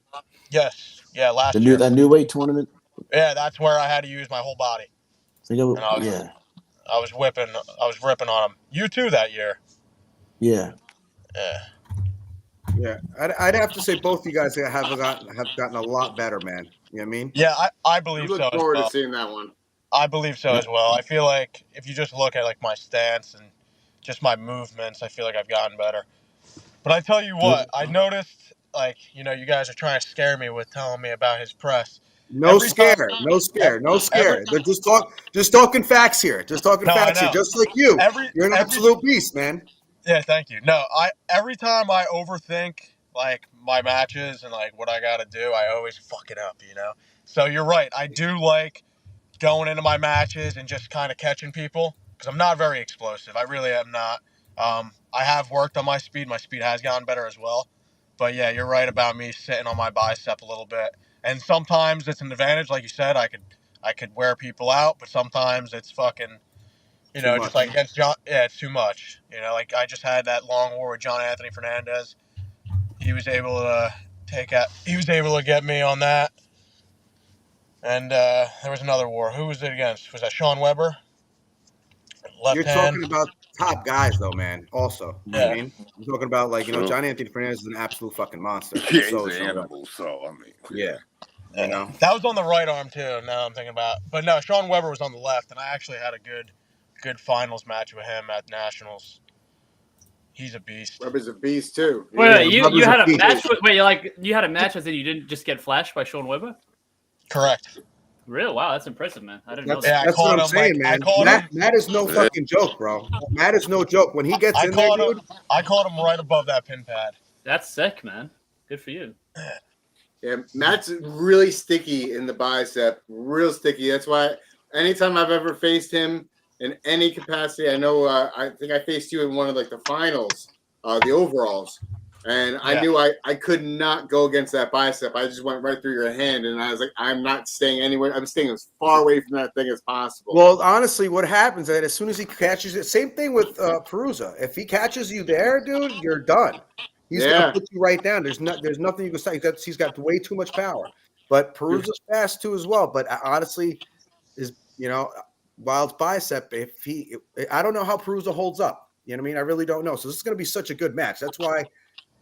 Yes. Yeah, last year. That new weight tournament? Yeah, that's where I had to use my whole body. I was ripping on him. You too that year. Yeah. Yeah. I'd have to say both you guys have gotten a lot better, man. You know what I mean? Yeah, I believe so. I look forward to seeing that one. I believe so as well. I feel like if you just look at like my stance and just my movements, I feel like I've gotten better. But I tell you what, I noticed you guys are trying to scare me with telling me about his press. No scare. They're just talking facts here. Just talking facts here. Just like you. You're an absolute beast, man. Yeah, thank you. No, every time I overthink like my matches and like what I gotta do, I always fuck it up, So you're right. I do like going into my matches and just kind of catching people because I'm not very explosive. I really am not. I have worked on my speed. My speed has gotten better as well. But yeah, you're right about me sitting on my bicep a little bit. And sometimes it's an advantage, like you said. I could wear people out, but sometimes it's fucking, just like against John. Yeah, it's too much. Like I just had that long war with John Anthony Fernandez. He was able to get me on that. And there was another war. Who was it against? Was that Sean Weber? You're talking about top guys, though, man. Also, you know what I mean? I'm talking about John Anthony Fernandez is an absolute fucking monster. Yeah, he's an animal. So I mean, yeah. That was on the right arm too. Now I'm thinking about, but no, Sean Weber was on the left, and I actually had a good finals match with him at Nationals. He's a beast. Weber's a beast too. Wait, you had a match with? Wait, you had a match with, and you didn't just get flashed by Sean Weber? Correct. Really? Wow, that's impressive, man. I didn't know that. Yeah, that's what I'm saying, man. Matt is no fucking joke, bro. Matt is no joke. When he gets in there, dude. I caught him right above that pin pad. That's sick, man. Good for you. Yeah, Matt's really sticky in the bicep, real sticky. That's why anytime I've ever faced him in any capacity. I know. I think I faced you in one of like the finals, the overalls, and I knew I could not go against that bicep. I just went right through your hand, and I was like, I'm not staying anywhere. I'm staying as far away from that thing as possible. Well, honestly, what happens is that as soon as he catches it, same thing with Perusa. If he catches you there, dude, you're done. He's gonna put you right down. There's nothing you can say. He's got way too much power. But Perusa's fast too as well. But honestly, Wild's bicep. I don't know how Perusa holds up. You know what I mean? I really don't know. So this is gonna be such a good match. That's why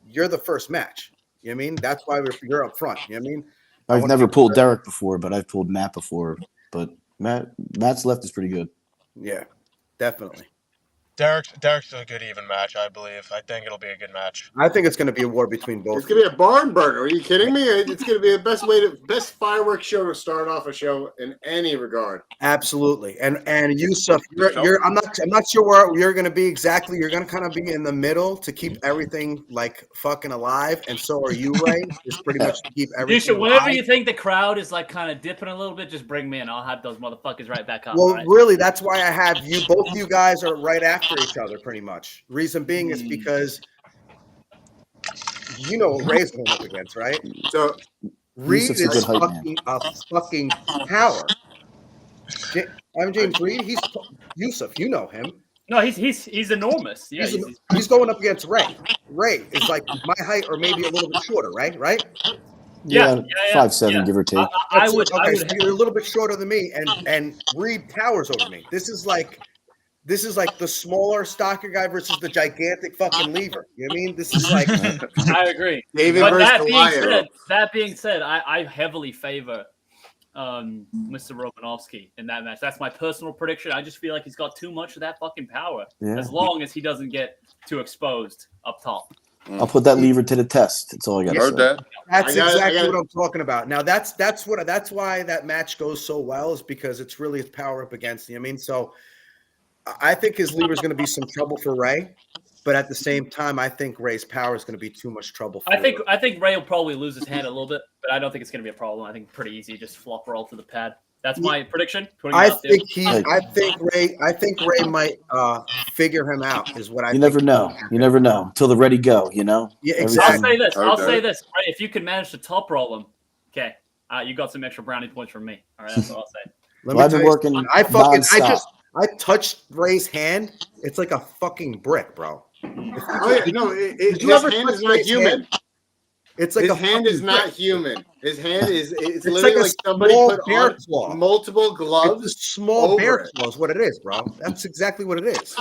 you're the first match. You know what I mean? That's why you're up front. You know what I mean? I've never pulled Derek before, but I've pulled Matt before. But Matt's left is pretty good. Yeah, definitely. Derek's a good even match, I believe. I think it'll be a good match. I think it's going to be a war between both. It's going to be a barn burner. Are you kidding me? It's going to be the best fireworks show to start off a show in any regard. Absolutely. And Yusuf, I'm not sure where you're going to be exactly. You're going to kind of be in the middle to keep everything like fucking alive. And so are you, Ray. It's pretty much to keep everything Yusuf, alive. whenever you think the crowd is like kind of dipping a little bit, just bring me in. I'll have those motherfuckers right back up. Well, right? really, that's why I have you. Both you guys are right after each other, pretty much. Reason being is because you know what Ray's going up against, right? So Reed is fucking power. I'm James Reed. He's Yusuf. You know him. No, he's enormous. Yeah, he's going up against Ray. Ray is like my height or maybe a little bit shorter, right? Right? Yeah, 5'7", give or take. I would. So you're a little bit shorter than me, and Reed towers over me. This is like the smaller, stockier guy versus the gigantic fucking lever. You know what I mean? This is like. I agree. David but versus that being said, I heavily favor Mr. Romanovsky in that match. That's my personal prediction. I just feel like he's got too much of that fucking power. Yeah. As long as he doesn't get too exposed up top. I'll put that lever to the test. That's all I got to say. That's exactly what I'm talking about. Now that's why that match goes so well, is because it's really his power up against you. I mean, so I think his lever is going to be some trouble for Ray, but at the same time, I think Ray's power is going to be too much trouble for I think Ray will probably lose his hand a little bit, but I don't think it's going to be a problem. I think pretty easy, just flop roll to the pad. That's my prediction. I think Ray might figure him out. Is what I. You never know. You never know until the ready go. You know. Yeah, exactly. I'll say this. Ray, if you can manage to top roll him, okay, you got some extra brownie points from me. All right, that's what I'll say. I've been working. I touched Ray's hand. It's like a fucking brick, bro. His hand is not human. It's like his hand is not human. His hand is it's literally like somebody put on multiple gloves. It's a small bear claw is what it is, bro. That's exactly what it is.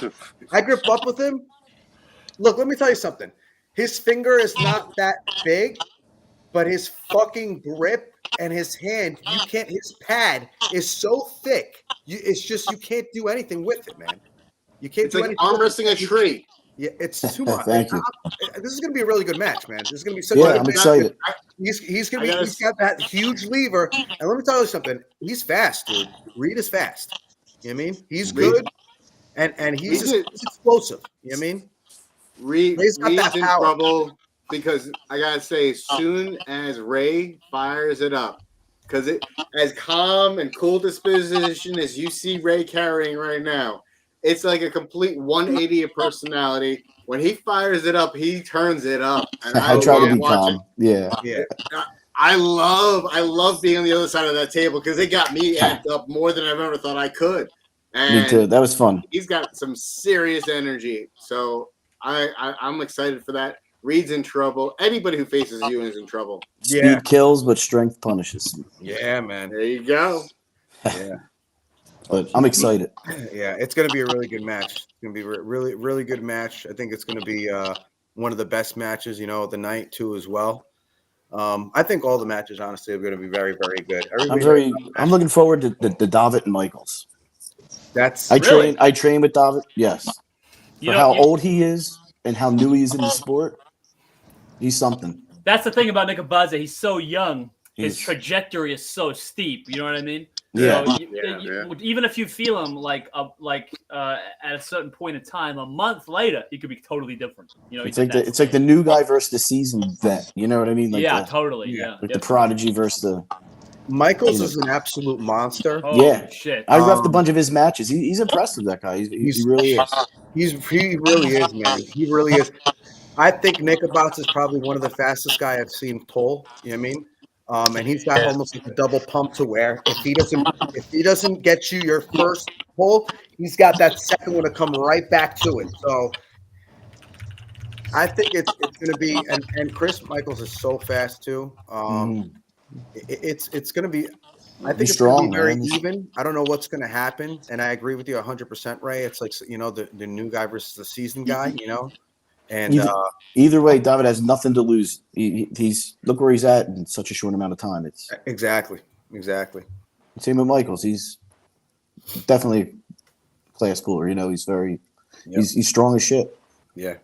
I grip up with him. Look, let me tell you something. His finger is not that big, but his fucking grip and his hand, his pad is so thick. It's just you can't do anything with it, man. You can't. It's like arm wrestling a tree. Yeah, it's too much. Thank you. This is going to be a really good match, man. This is going to be such I'm excited. He's got that huge lever. And let me tell you something. He's fast, dude. Reed is fast. You know what I mean? He's good. And he's explosive. You know what I mean? Reed's in trouble because I got to say, as soon as Ray fires it up, because as calm and cool disposition as you see Ray carrying right now, it's like a complete 180 of personality. When he fires it up, he turns it up. And I try to be calm. Yeah. I love being on the other side of that table because it got me amped up more than I've ever thought I could. And me too. That was fun. He's got some serious energy. So I'm excited for that. Reed's in trouble. Anybody who faces you is in trouble. Speed kills, but strength punishes. Yeah, man. There you go. Yeah. But I'm excited. Yeah, it's going to be a really good match. It's going to be a really, really good match. I think it's going to be one of the best matches, of the night too, as well. I think all the matches, honestly, are going to be very, very good. I'm looking forward to the Davitt and Michaels. I train with Davitt. Yes, for how old he is and how new he is in the sport, he's something. That's the thing about Nicobaza. He's so young. His trajectory is so steep. You know what I mean? Yeah. So even if you feel him at a certain point in time, a month later, he could be totally different. It's like the new guy versus the seasoned vet. You know what I mean? Like totally. the prodigy versus the. Michaels is an absolute monster. Oh Yeah. shit! I reffed a bunch of his matches. He's impressive, that guy. He really is. He really is, man. He really is. I think Nicobots is probably one of the fastest guy I've seen pull. You know what I mean? And he's got almost like a double pump to where if he doesn't get you your first pull, he's got that second one to come right back to it. So I think it's going to be and Chris Michaels is so fast too. It's going to be. I think He's it's going to strong, be very man. even. I don't know what's going to happen, and I agree with you 100%, Ray. It's like the new guy versus the seasoned guy, And either way, David has nothing to lose. He's look where he's at in such a short amount of time. It's exactly. same with Michaels. He's definitely class cooler. He's very he's strong as shit. Yeah,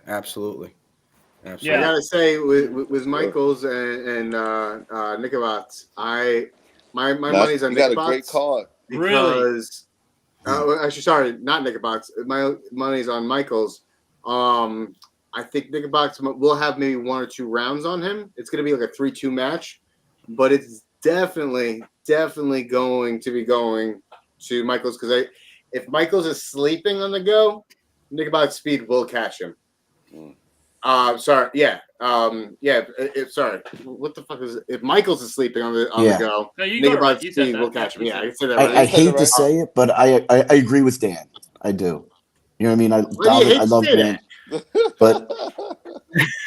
absolutely. I gotta say, with Michaels and Nicobots, my money's on Nicobots. You got a great card. Because, actually, sorry, not Nicobots. My money's on Michaels. I think Nicobots will have maybe 1 or 2 rounds on him. It's going to be like a 3-2 match, but it's definitely going to be going to Michaels because if Michaels is sleeping on the go, Nicobots' speed will catch him. Sorry, yeah, sorry. What the fuck is it? If Michaels is sleeping on the go, Nicobots' speed will catch him. Yeah, I can say that. Right. I hate to say it, but I agree with Dan. I do. You know what I mean? I love Dan. But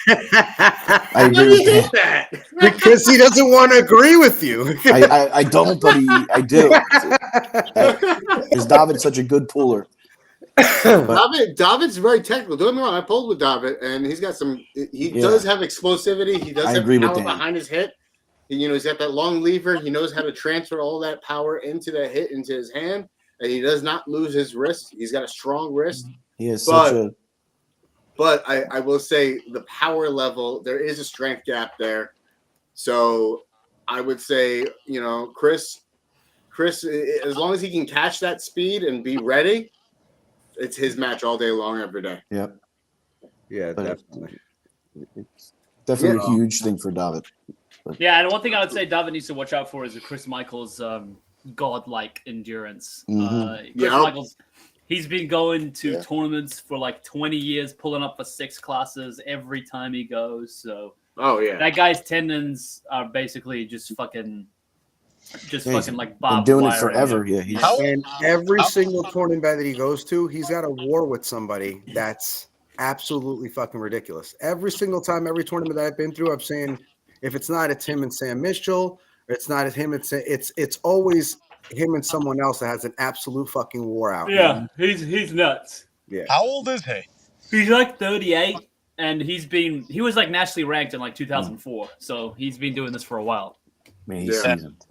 I agree with that because he doesn't want to agree with you. I don't, but I do. Because David's such a good puller. David's very technical. Don't get me wrong. I pulled with David, and he's got some. He does have explosivity. He does have power behind his hit. He's got that long lever. He knows how to transfer all that power into the hit into his hand, and he does not lose his wrist. He's got a strong wrist. He is such a. But I will say the power level, there is a strength gap there. So I would say, Chris, as long as he can catch that speed and be ready, it's his match all day long, every day. Yep. Yeah, definitely. It's definitely a huge thing for David. But. Yeah, and one thing I would say David needs to watch out for is Chris Michaels' godlike endurance. Mm-hmm. Chris Michaels, he's been going to tournaments for like 20 years, pulling up for 6 classes every time he goes. So, that guy's tendons are basically just fucking like barbed doing wire. it forever. Yeah, and every single tournament that he goes to, he's got a war with somebody that's absolutely fucking ridiculous. Every single time, every tournament that I've been through, I'm saying if it's not, it's him and Sam Mitchell. Or it's not him. It's always him and someone else that has an absolute fucking war out. Yeah, he's nuts. Yeah. How old is he? He's like 38, and he was like nationally ranked in like 2004. So he's been doing this for a while. Man, he's seasoned.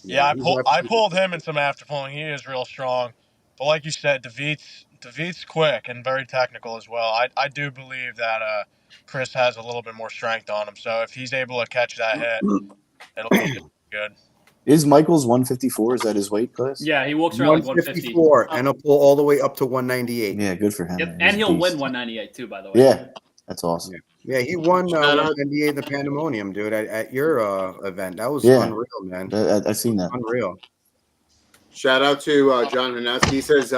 Yeah, I pulled him in some after pulling. He is real strong, but like you said, David's quick and very technical as well. I do believe that Chris has a little bit more strength on him. So if he's able to catch that hit, it'll be good. Is Michaels 154? Is that his weight class? Yeah, he walks around like 154, and he'll pull all the way up to 198. Yeah, good for him. Yep. And he'll win 198 too, by the way. Yeah, that's awesome. Yeah, he won 198 in the Pandemonium, dude, at your event. That was unreal, man. I've seen that. Unreal. Shout out to John Hanowski. He says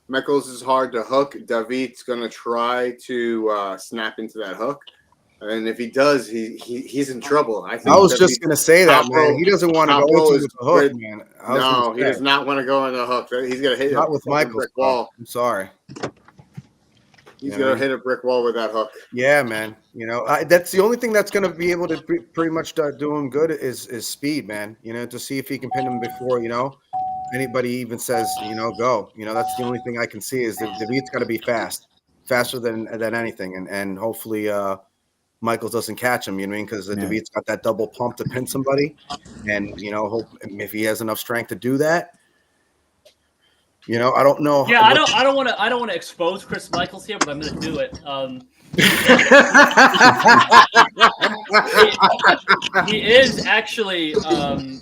Michaels is hard to hook. David's going to try to snap into that hook. And if he does, he's in trouble. I was just going to say that, man. He doesn't want to go into the hook, man. No, he does not want to go in the hook. He's going to hit not with Michael's brick wall. I'm sorry. He's going to hit a brick wall with that hook. Yeah, man. That's the only thing that's going to be able to pretty much do him good is speed, man. To see if he can pin him before, anybody even says, go. That's the only thing I can see is the beat's got to be faster than anything. And hopefully Michaels doesn't catch him, because the beat's got that double pump to pin somebody. And, hope if he has enough strength to do that. I don't know. Yeah, I don't want to expose Chris Michaels here, but I'm going to do it. He is actually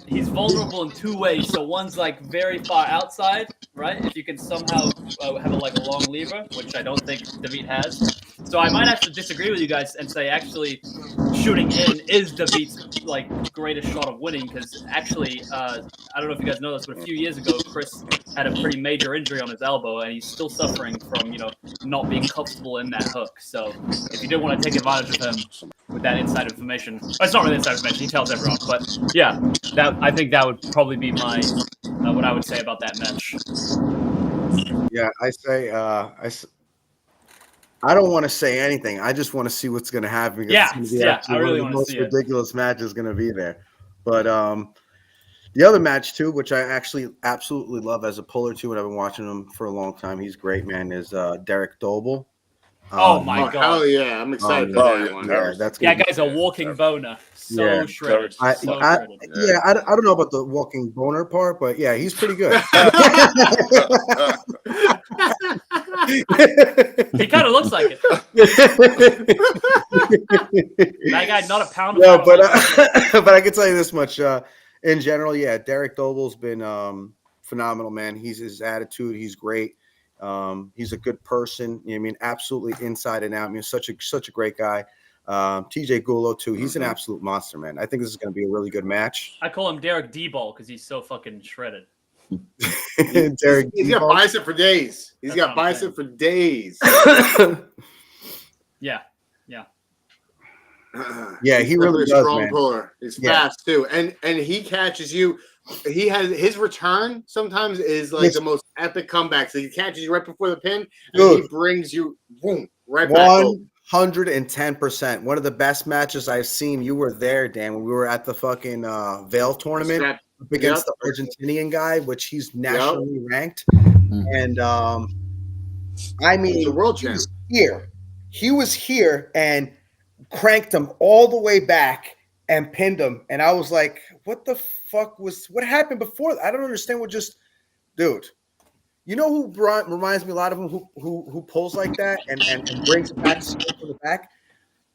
he's vulnerable in 2 ways. So one's like very far outside, right? If you can somehow have a long lever, which I don't think David has. So I might have to disagree with you guys and say actually shooting in is the Beat's like greatest shot of winning. Because actually, I don't know if you guys know this, but a few years ago, Chris had a pretty major injury on his elbow, and he's still suffering from not being comfortable in that hook. So if you did want to take advantage of him with that inside information, it's not really inside information. He tells everyone, but yeah, I think that would probably be my what I would say about that match. Yeah, I say I don't want to say anything. I just want to see what's going to happen. Yeah, it's gonna be I really one of want the to most see ridiculous matches going to be there. But the other match too, which I actually absolutely love as a puller too, and I've been watching him for a long time. He's great, man. Is Derek Doble. Oh my God! Hell yeah, I'm excited for that one. Yeah, that's that guy's a walking boner. So shredded. Shredded. Yeah, I don't know about the walking boner part, but yeah, he's pretty good. He kind of looks like it. That guy, not a pound. No, but I can tell you this much. In general, yeah, Derek Doble's been phenomenal, man. His attitude, he's great. He's a good person. I mean, absolutely inside and out. I mean, such a great guy. TJ Gulo too. He's an absolute monster, man. I think this is going to be a really good match. I call him Derek D-Ball because he's so fucking shredded. Derek, he's got bicep for days. He's got bicep for days. Yeah. Yeah, he really does, strong man. Puller. He's fast too, and he catches you. He has his return sometimes is like the most epic comeback. So he catches you right before the pin, and he brings you boom right back. 110%. One of the best matches I've seen. You were there, Dan, when we were at the fucking Vail tournament up against the Argentinian guy, which he's nationally ranked. And I mean, the world champ here. He was here and cranked him all the way back and pinned him. And I was like, what the fuck what happened before? I don't understand dude. You know who reminds me a lot of him who pulls like that and brings it back to the back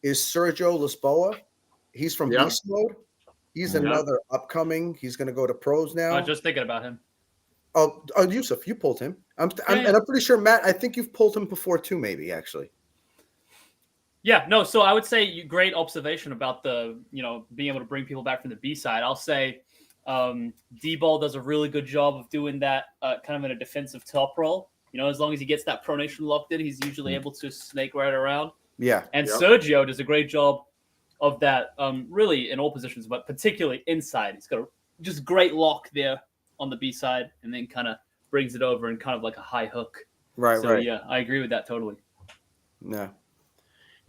is Sergio Lisboa. He's from Beast Mode. He's another upcoming. He's going to go to pros now. I was just thinking about him. Oh, Yusuf, you pulled him. And I'm pretty sure, Matt, I think you've pulled him before too, maybe, actually. Yeah, no, so I would say great observation about the, being able to bring people back from the B side. I'll say D-Ball does a really good job of doing that kind of in a defensive top roll. As long as he gets that pronation locked in, he's usually able to snake right around. Yeah. And Sergio does a great job of that really in all positions, but particularly inside. He's got a just great lock there on the B side and then kind of brings it over in kind of like a high hook. Right. Yeah, I agree with that totally. No.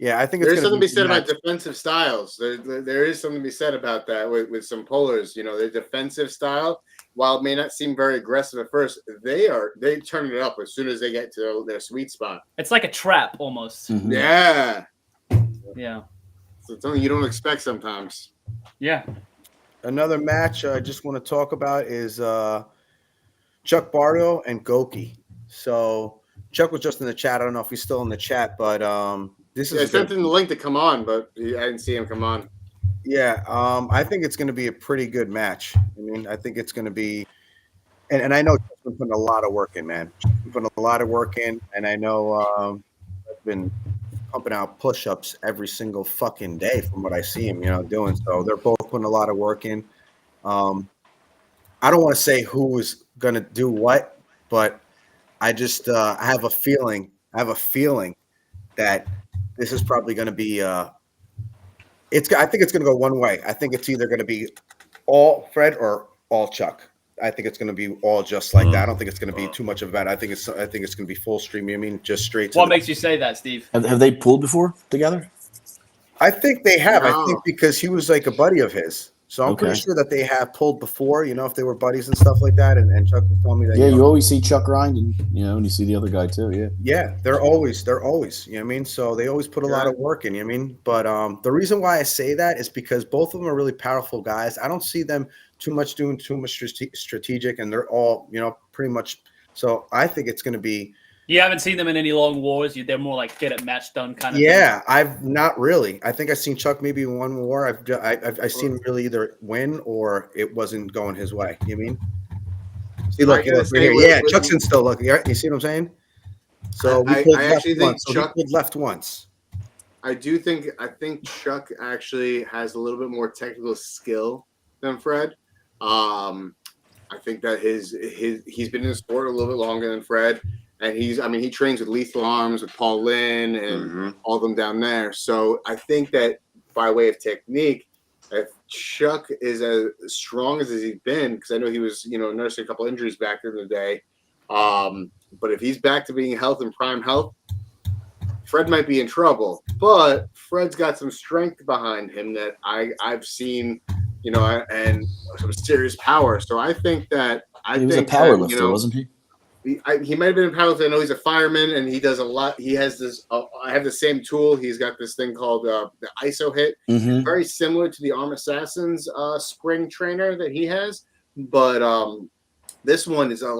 Yeah, I think there's something to be said about defensive styles. There is something to be said about that with some pullers. Their defensive style, while it may not seem very aggressive at first, they turn it up as soon as they get to their sweet spot. It's like a trap almost. Mm-hmm. Yeah. So it's something you don't expect sometimes. Yeah. Another match I just want to talk about is Chuck Barrio and Goki. So Chuck was just in the chat. I don't know if he's still in the chat, but this is. I sent him the link to come on, but I didn't see him come on. Yeah, I think it's going to be a pretty good match. I mean, I think it's going to be, and I know Chuck's been putting a lot of work in, man. Chuck's been putting a lot of work in, and I know I've been pumping out push-ups every single fucking day from what I see him, doing. So they're both putting a lot of work in. I don't want to say who is going to do what, but I just I have a feeling that this is probably going to be I think it's going to go one way. I think it's either going to be all Fred or all Chuck. I think it's going to be all just like that. I don't think it's going to be too much of that. I think it's going to be full stream. I mean, just straight to What makes you say that, Steve? Have they pulled before together? I think they have. No. I think because he was like a buddy of his. So I'm pretty sure that they have pulled before, if they were buddies and stuff like that. And Chuck was telling me that. Yeah, you always see Chuck grinding, and you see the other guy too. Yeah. Yeah, they're always, you know what I mean? So they always put a lot of work in, you know what I mean? But the reason why I say that is because both of them are really powerful guys. I don't see them doing too much strategic, and they're all, pretty much. So I think it's going to be. You haven't seen them in any long wars. They're more like get it match done kind of. Yeah, I've not really. I think I've seen Chuck maybe in one war. I've seen him really either win or it wasn't going his way. You mean? See, look, right here. Yeah, Chuck's in still looking. You see what I'm saying? So we pulled left once. I think Chuck actually has a little bit more technical skill than Fred. I think that he's been in the sport a little bit longer than Fred, and he trains with Lethal Arms with Paul Lynn and all of them down there. So I think that by way of technique, if Chuck is as strong as he's been, because I know he was nursing a couple injuries back in the day, but if he's back to being health and prime health, Fred might be in trouble. But Fred's got some strength behind him that I've seen. And some serious power. So I think that he was a power lifter, wasn't he? He might have been a power lifter. I know he's a fireman, and he does a lot. He has this. I have the same tool. He's got this thing called the ISO hit, very similar to the Arm Assassin's spring trainer that he has, but this one is a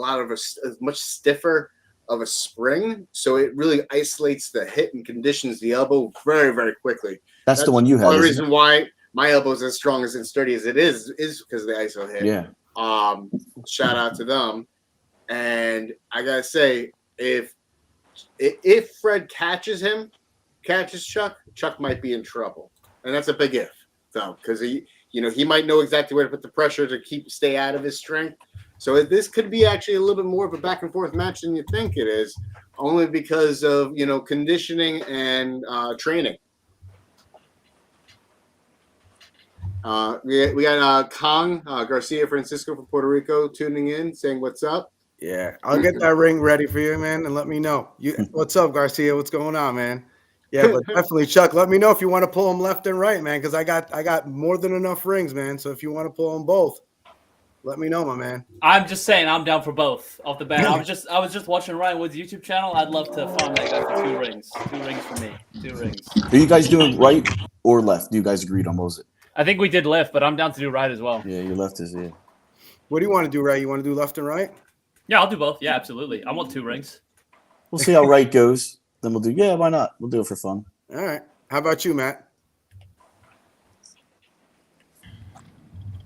much stiffer of a spring, so it really isolates the hit and conditions the elbow very, very quickly. That's the one you have. One reason why my elbow is as strong as and sturdy as it is because of the ISO hit. Yeah. Shout out to them. And I gotta say, if Fred catches Chuck, Chuck might be in trouble, and that's a big if, though, because he might know exactly where to put the pressure to stay out of his strength. So this could be actually a little bit more of a back and forth match than you think it is, only because of conditioning and training. We got Kong Garcia Francisco from Puerto Rico tuning in, saying what's up. Yeah, I'll get that ring ready for you, man, and let me know. What's up, Garcia? What's going on, man? Yeah, but definitely, Chuck, let me know if you want to pull them left and right, man, because I got more than enough rings, man. So if you want to pull them both, let me know, my man. I'm just saying, I'm down for both off the bat. I was just watching Ryan Wood's YouTube channel. I'd love to farm that guy for 2 rings. 2 rings for me. 2 rings. Are you guys doing right or left? Do you guys agreed on what was it? I think we did left, but I'm down to do right as well. Yeah, your left is yeah. What do you want to do, right? You want to do left and right? Yeah, I'll do both. Yeah, absolutely. I want 2 rings. We'll see how right goes. Then we'll do. Yeah, why not? We'll do it for fun. All right. How about you, Matt?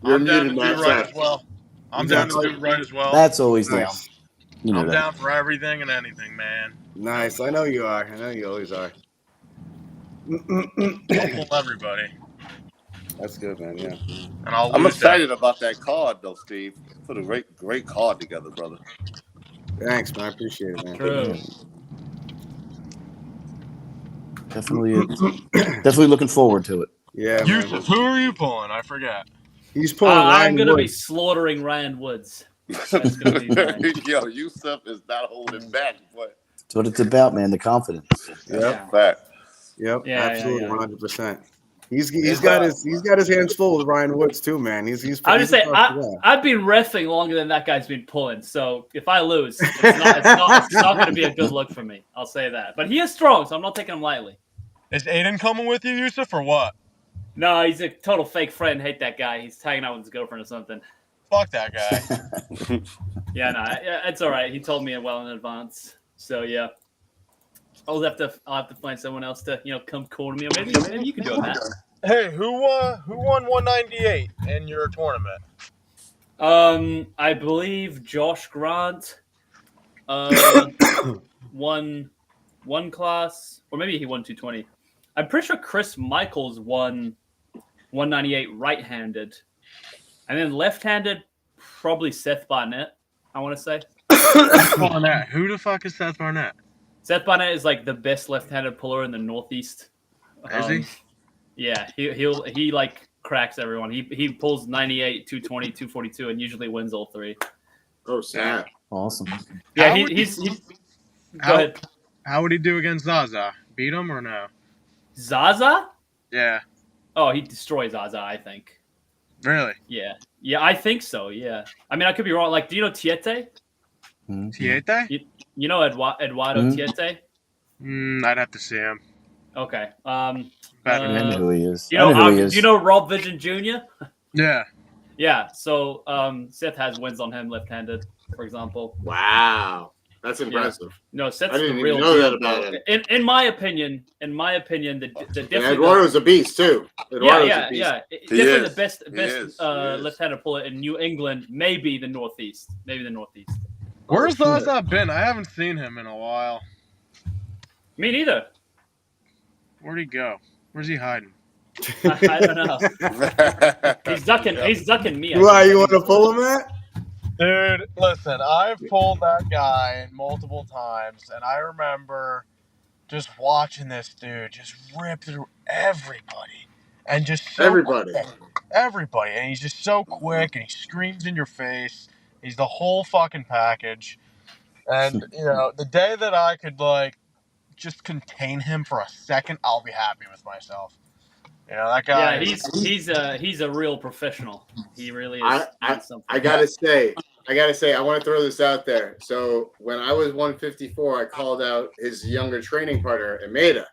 I'm down to do right as well. I'm down to do right as well. That's always down. Nice. You know I'm that. down for everything and anything, man. Nice. I know you are. I know you always are. I'll pull everybody. That's good, man. Yeah. And I'm excited about that card, though, Steve. Put a great card together, brother. Thanks, man. I appreciate it, man. True. Definitely looking forward to it. Yeah, Yusuf, who are you pulling? I forget. He's pulling I'm Ryan going to be Woods. slaughtering Ryan Woods. That's gonna be mine. Yo, Yusuf is not holding back, but That's what it's about, man. The confidence. Yep. fact. Yep. Yeah, Absolutely. yeah. 100%. He's got his hands full with Ryan Woods too, man. He's I just say tough guy. I've been reffing longer than that guy's been pulling. So if I lose, it's not going to be a good look for me. I'll say that. But he is strong, so I'm not taking him lightly. Is Aiden coming with you, Yusuf, or what? No, he's a total fake friend. Hate that guy. He's hanging out with his girlfriend or something. Fuck that guy. Yeah, no, it's all right. He told me well in advance. So yeah, I'll have to find someone else to come call me. Or maybe you can do it, Matt. Hey, who won 198 in your tournament? I believe Josh Grant won one class, or maybe he won 220. I'm pretty sure Chris Michaels won 198 right-handed, and then left-handed probably Seth Barnett. I want to say. Barnett. Who the fuck is Seth Barnett? Seth Barnett is like the best left-handed puller in the Northeast. Is he? Yeah, he like cracks everyone. He pulls 98, 220, 242, and usually wins all 3. Oh, sad. Awesome. Yeah, How he's. Go How- ahead. How would he do against Zaza? Beat him or no? Zaza? Yeah. Oh, he destroys Zaza, I think. Really? Yeah, I think so. Yeah, I mean, I could be wrong. Like, do you know Tiete? Tiete? You know Eduardo Tiete? I'd have to see him. Okay. I know who he is. You I know know, who he is. do you know Rob Vision Jr.? Yeah. Yeah. So Seth has wins on him left-handed, for example. Wow. That's impressive. No, Seth's I didn't the even real know deal, that about bro. In my opinion, the And definitely Eduardo's a beast, too. Eduardo's yeah. a beast. Definitely is. the best He is. left-handed puller in New England, maybe the Northeast. Where's Zaza been? I haven't seen him in a while. Me neither. Where'd he go? Where's he hiding? I don't know. He's ducking. Yeah. He's ducking me. I Why think. you want to pull him at? Dude, listen, I've pulled that guy multiple times, and I remember just watching this dude just rip through everybody, and just so Everybody. quick. Everybody, and he's just so quick, and he screams in your face. He's the whole fucking package. And the day that I could just contain him for a second, I'll be happy with myself. That guy. Yeah, he's a real professional. He really is. I gotta say, I want to throw this out there. So when I was 154, I called out his younger training partner, Ameda.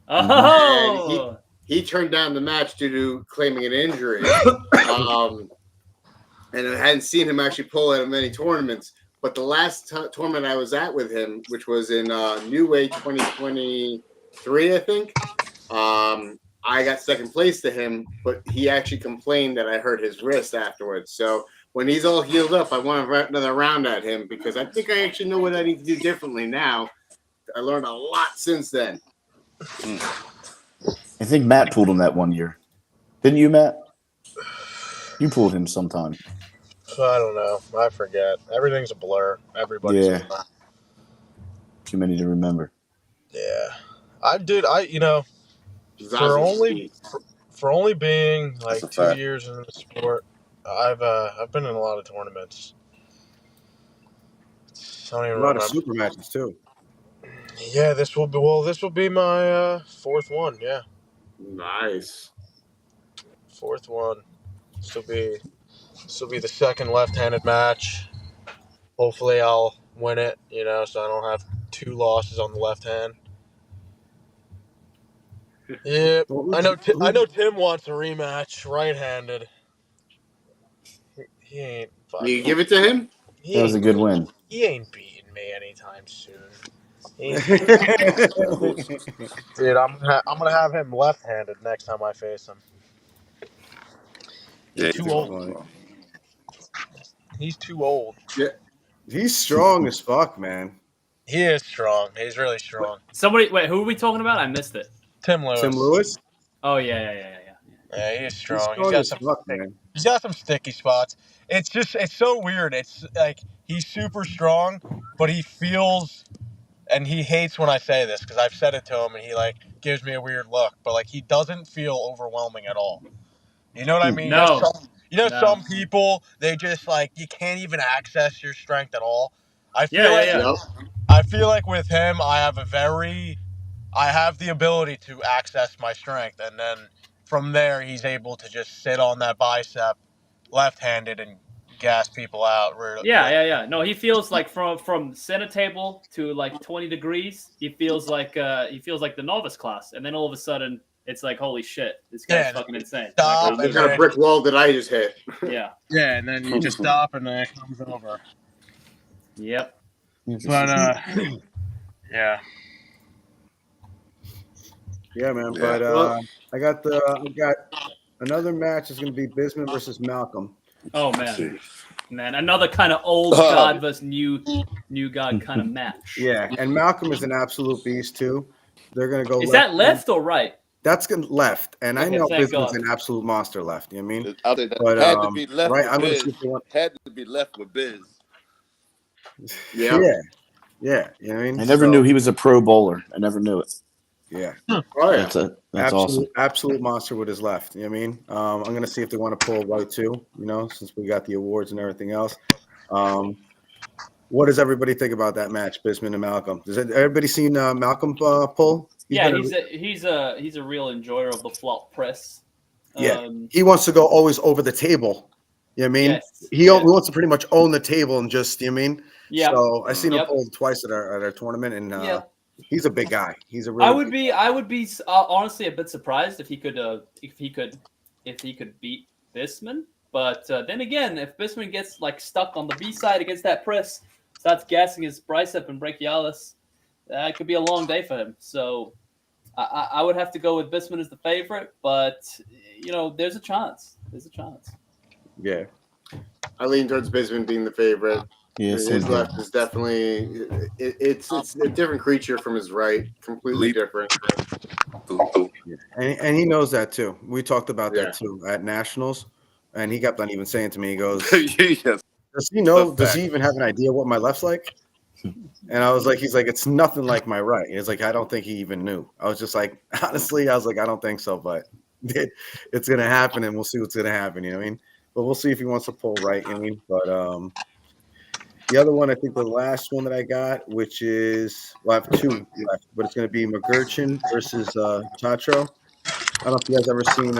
Oh, And he turned down the match due to claiming an injury. And I hadn't seen him actually pull out of many tournaments. But the last tournament I was at with him, which was in New Way 2023, I think, I got second place to him, but he actually complained that I hurt his wrist afterwards. So when he's all healed up, I want to wrap another round at him because I think I actually know what I need to do differently now. I learned a lot since then. I think Matt pulled him that one year. Didn't you, Matt? You pulled him sometime. I don't know. I forget. Everything's a blur. Everybody's a blur. Too many to remember. Yeah. For only being like 2 years in the sport, I've been in a lot of tournaments. A lot of super matches too. Yeah, this will be my fourth one. Yeah, Nice. fourth one. This will be the second left-handed match. Hopefully, I'll win it. So I don't have 2 losses on the left hand. Yeah, I know. Tim wants a rematch, right-handed. He ain't. You give it to him? That was a good win. He ain't beating me anytime soon. Dude, I'm gonna have him left-handed next time I face him. He's too old. He's too old. Yeah. He's strong as fuck, man. He is strong. He's really strong. Wait, who are we talking about? I missed it. Tim Lewis. Tim Lewis? Oh yeah. Yeah, he is strong. He's got some sticky spots. It's so weird. It's like he's super strong, but he feels, and he hates when I say this because I've said it to him and he gives me a weird look, but he doesn't feel overwhelming at all. You know what I mean? No. Some people, they just you can't even access your strength at all. I feel like with him, I have the ability to access my strength, and then from there, he's able to just sit on that bicep left-handed and gas people out. Yeah. No, he feels like from center table to 20 degrees, he feels like the novice class, and then all of a sudden, it's like, holy shit, this guy's fucking insane. What kind of brick wall did I just hit? Yeah. Yeah, and then you just stop, and then it comes over. Yep. But yeah. Yeah, man. Yeah. But I got another match is going to be Bisman versus Malcolm. Oh man, another kind of old god versus new god kind of match. Yeah, and Malcolm is an absolute beast too. They're going to go. Is that left or right? That's left, and I know Bisman's an absolute monster left. You know what I mean? But had to be left. Right, with Biz. Had to be left with Biz. Yeah. You know what I mean? I never knew he was a pro bowler. I never knew it. Yeah. Oh yeah. That's awesome. Absolute monster with his left. You know what I mean? I'm gonna see if they want to pull right too. Since we got the awards and everything else. What does everybody think about that match, Bisman and Malcolm? Has everybody seen Malcolm pull? He's a real enjoyer of the flop press. Yeah, he wants to go always over the table. You know what I mean? Yes. He wants to pretty much own the table and just, you know what I mean? Yeah. So I seen him pull twice at our tournament, and he's a big guy. He's a really. I would be honestly a bit surprised if he could beat Bisman. But then again, if Bisman gets stuck on the B side against that press, starts gassing his bicep and brachialis, it could be a long day for him. So I would have to go with Bisman as the favorite, but there's a chance. Yeah. I lean towards Bisman being the favorite. Yeah, his left is definitely it's a different creature from his right, completely different. And he knows that too. We talked about Yeah. that too at nationals, and he kept on even saying to me, he goes, Yes. "Does he know? That's a Does he fact. even have an idea what my left's like?" And I was like, "He's like, it's nothing like my right." He's like, "I don't think he even knew." I was just like, honestly, I was like, "I don't think so, but it's gonna happen, and we'll see what's gonna happen." You know what I mean? But we'll see if he wants to pull right. You know what I mean? But the other one, I think the last one that I got, which is, well, I have two left, but it's going to be McGurchin versus Tatro. I don't know if you guys ever seen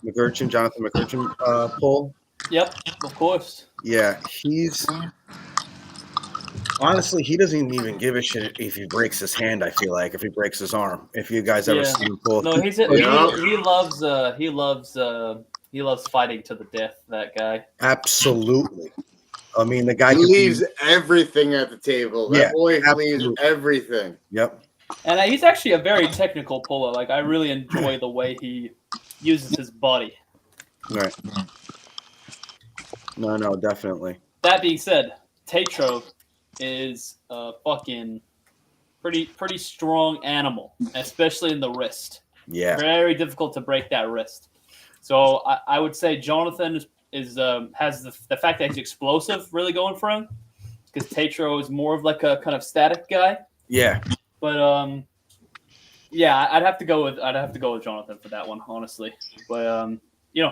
McGurchin, Jonathan McGurchin pull. Yep, of course. Yeah, he's honestly, he doesn't even give a shit if he breaks his hand. I feel like if he breaks his arm, if you guys ever Yeah. seen him pull, No, Yeah. he loves fighting to the death. That guy. absolutely. I mean, the guy He could leaves be, everything at the table. That Yeah, boy leaves absolutely. everything. Yep. And he's actually a very technical puller. Like I really enjoy the way he uses his body. Right. No, definitely. That being said, Tatro is a fucking pretty strong animal, especially in the wrist. Yeah. Very difficult to break that wrist. So I would say Jonathan is has the fact that he's explosive really going for him, because Tatro is more of like a kind of static guy. Yeah. But yeah, I'd have to go with Jonathan for that one, honestly. But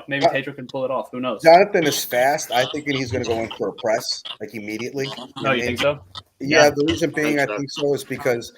maybe Tatro can pull it off. Who knows? Jonathan is fast. I think he's going to go in for a press like immediately. No, you think so? Yeah, Yeah. the reason being I think so is because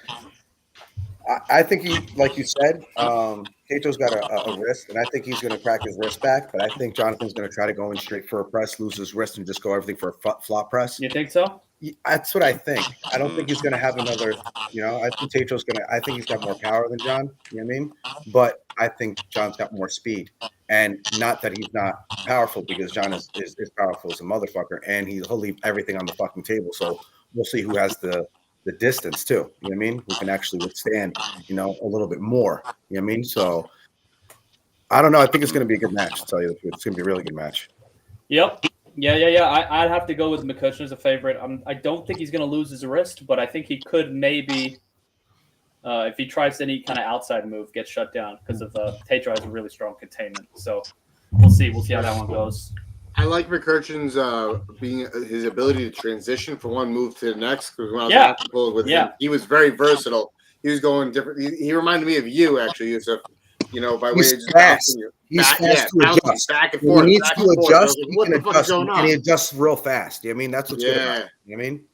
I think he, like you said, Kato's got a wrist, and I think he's going to crack his wrist back. But I think Jonathan's going to try to go in straight for a press, lose his wrist, and just go everything for a flop press. You think so? That's what I think. I don't think he's going to have another. I think Tatro's going to. I think he's got more power than John. You know what I mean? But I think John's got more speed, and not that he's not powerful, because John is powerful as a motherfucker, and he'll leave everything on the fucking table. So we'll see who has the distance too. You know what I mean? Who can actually withstand, a little bit more. You know what I mean? So I don't know. I think it's going to be a good match. To tell you the truth, it's going to be a really good match. Yep. Yeah. I'd have to go with McCutcheon as a favorite. I don't think he's going to lose his wrist, but I think he could maybe, if he tries any kind of outside move, get shut down, because of Tatro has a really strong containment. So we'll see how that one goes. I like McCurchin's his ability to transition from one move to the next. Because when I was after pulled with him, he was very versatile. He was going different. He reminded me of you, actually, Yusuf. By way of just fast. He's fast to adjust. Back and When forth. he needs to adjust, Like, he what can the fuck is adjust, going on? and he adjusts real fast. You know what I mean? That's what's good about it. You know what I mean?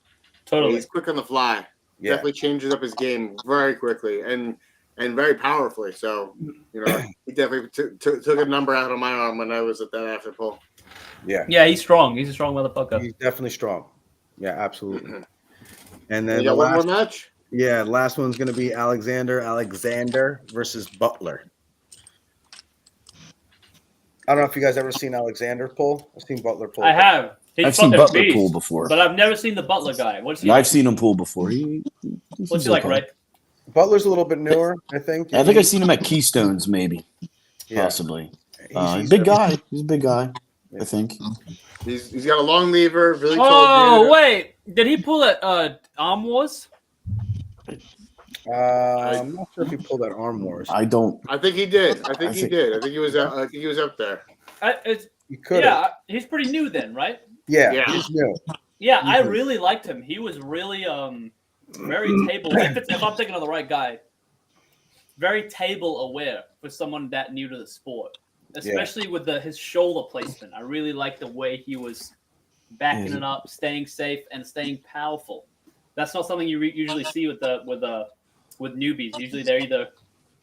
Totally. He's quick on the fly. Yeah. Definitely changes up his game very quickly and very powerfully. So, he definitely took a number out of my arm when I was at that after pull. Yeah. Yeah, he's strong. He's a strong motherfucker. He's definitely strong. Yeah, absolutely. And then You got one more match? Yeah, the last one's going to be Alexander versus Butler. I don't know if you guys ever seen Alexander pull. I've seen Butler pull. I have. I've seen Butler pull before, but I've never seen the Butler guy. What's he? I've seen him pull before. What's he like, right? Butler's a little bit newer, I think. I think I've seen him at Keystones, maybe, possibly. He's big guy. He's a big guy. I think. He's got a long lever, really tall. Oh wait, did he pull at Arm Wars? I'm not sure if he pulled that Arm Wars. I don't. I think he did. I think he did. I think he was. He was up there. He could. Yeah, he's pretty new then, right? Yeah, he's new. Yeah, I really liked him. He was really very table. If I'm thinking of the right guy, very table aware for someone that new to the sport, especially with his shoulder placement. I really liked the way he was backing it up, staying safe, and staying powerful. That's not something you usually see with newbies. Usually they're either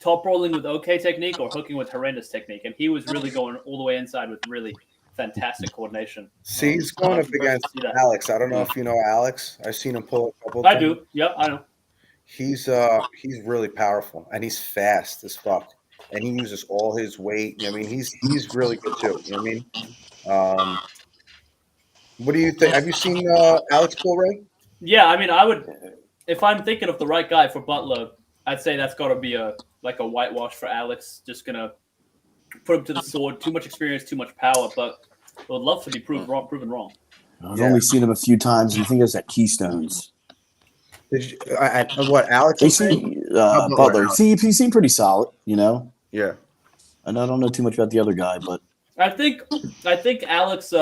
top rolling with okay technique or hooking with horrendous technique, and he was really going all the way inside with really fantastic coordination. See, he's going up against Alex. I don't know if you know Alex. I've seen him pull a couple of times. I do. Yep, I know. He's really powerful, and he's fast as fuck, and he uses all his weight. I mean, he's really good too. You know what I mean? What do you think? Have you seen Alex pull, Ray? Yeah, I mean, I would, if I'm thinking of the right guy for Butler, I'd say that's got to be a whitewash for Alex. Just gonna put him to the sword. Too much experience, too much power, but I would love to be proven wrong. I've only seen him a few times, and I think it was at Keystones. Did you, what Alex? Butler. He seemed pretty solid, you know. Yeah. And I don't know too much about the other guy, but I think Alex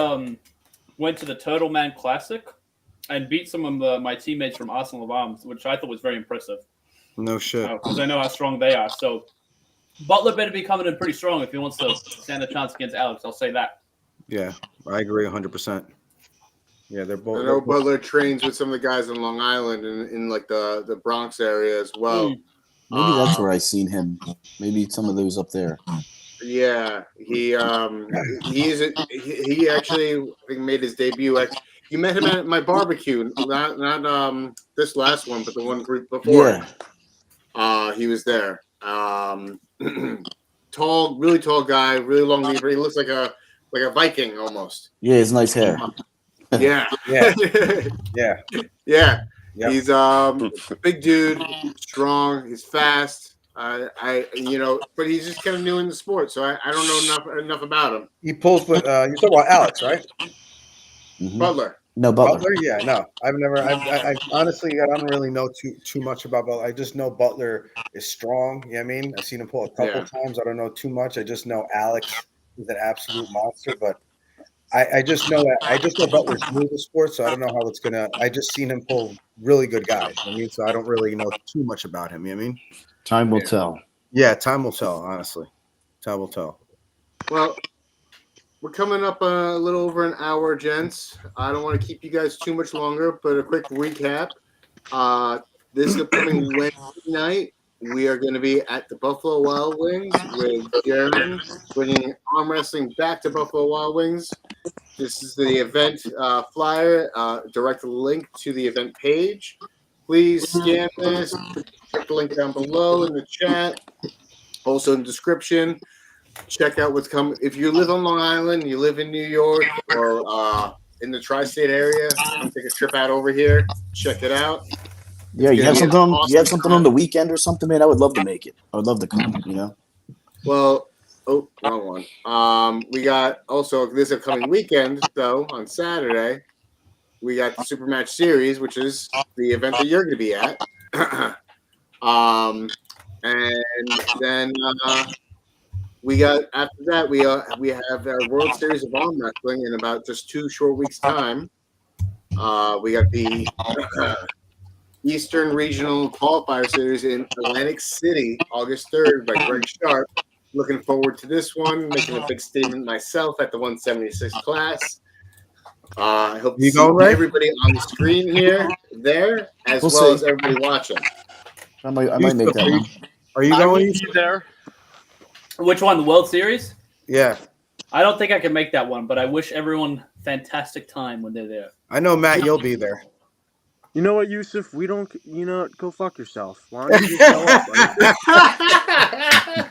went to the Turtle Man Classic and beat some of my teammates from Arsenal of Arms, which I thought was very impressive. No shit. Because I know how strong they are. So Butler better be coming in pretty strong if he wants to stand a chance against Alex. I'll say that. Yeah, I agree 100%. Yeah, they're both. I know Butler trains with some of the guys in Long Island and in like the Bronx area as well. Maybe that's where I seen him. Maybe some of those up there. Yeah, he actually I think made his debut at. You met him at my barbecue, not this last one, but the one group before. Yeah. He was there. Tall, really tall guy, really long lever. He looks like a Viking almost. Yeah, his nice hair. Yeah. Yeah. Yeah. Yeah. Yep. He's big dude, strong. He's fast. But he's just kind of new in the sport, so I don't know enough about him. He pulls, but you talk about Alex, right? Mm-hmm. Butler. No, Butler. Yeah, no. I honestly, I don't really know too much about Butler. I just know Butler is strong. You know what I mean? I've seen him pull a couple times. I don't know too much. I just know Alex is an absolute monster, but I just know Butler's new to the sport, so I don't know how it's gonna. I just seen him pull really good guys. I mean, so I don't really know too much about him. You know what I mean? Time will tell. Yeah, time will tell. Honestly, time will tell. Well, we're coming up a little over an hour, gents. I don't want to keep you guys too much longer, but a quick recap. This upcoming Wednesday night, we are going to be at the Buffalo Wild Wings with Gerren bringing arm wrestling back to Buffalo Wild Wings. This is the event flyer, direct link to the event page. Please scan this. Check the link down below in the chat. Also in the description. Check out what's coming. If you live on Long Island, you live in New York, or in the tri-state area, come take a trip out over here. Check it out. Yeah, you have something on. You have something on the weekend or something, man. I would love to make it. I would love to come. You know. Well, wrong one. We got also this upcoming weekend though on Saturday. We got the SuperMatch Series, which is the event that you're going to be at. And then we got after that we have our World Series of Arm Wrestling in about just 2 short weeks time. We got the Eastern Regional Qualifier Series in Atlantic City, August 3rd by Greg Sharp. Looking forward to this one. Making a big statement myself at the 176 class. I hope to see everybody on the screen there, as well as everybody watching. I might make that one. Are you going there? Which one? The World Series? Yeah. I don't think I can make that one, but I wish everyone fantastic time when they're there. I know, Matt, you'll be there. You know what, Yusuf? We don't. Go fuck yourself. Why don't you just show up?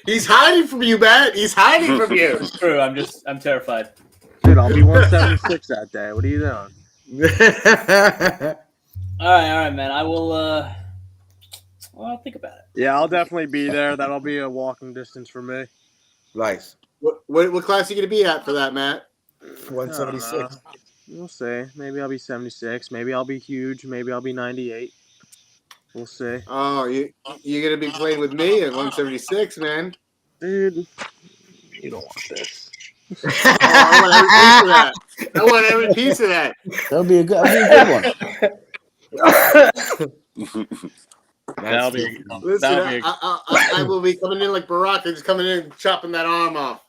He's hiding from you, Matt. He's hiding from you. It's true. I'm terrified. Dude, I'll be 176 that day. What are you doing? All right, man. I will. I'll think about it. Yeah, I'll definitely be there. That'll be a walking distance for me. Nice. What class are you going to be at for that, Matt? 176. We'll see. Maybe I'll be 76. Maybe I'll be huge. Maybe I'll be 98. We'll see. Oh, you're going to be playing with me at 176, man. Dude, you don't want this. I want every piece of that. That'll be a good one. That'll be. Listen, I will be coming in like Baraka, just coming in and chopping that arm off.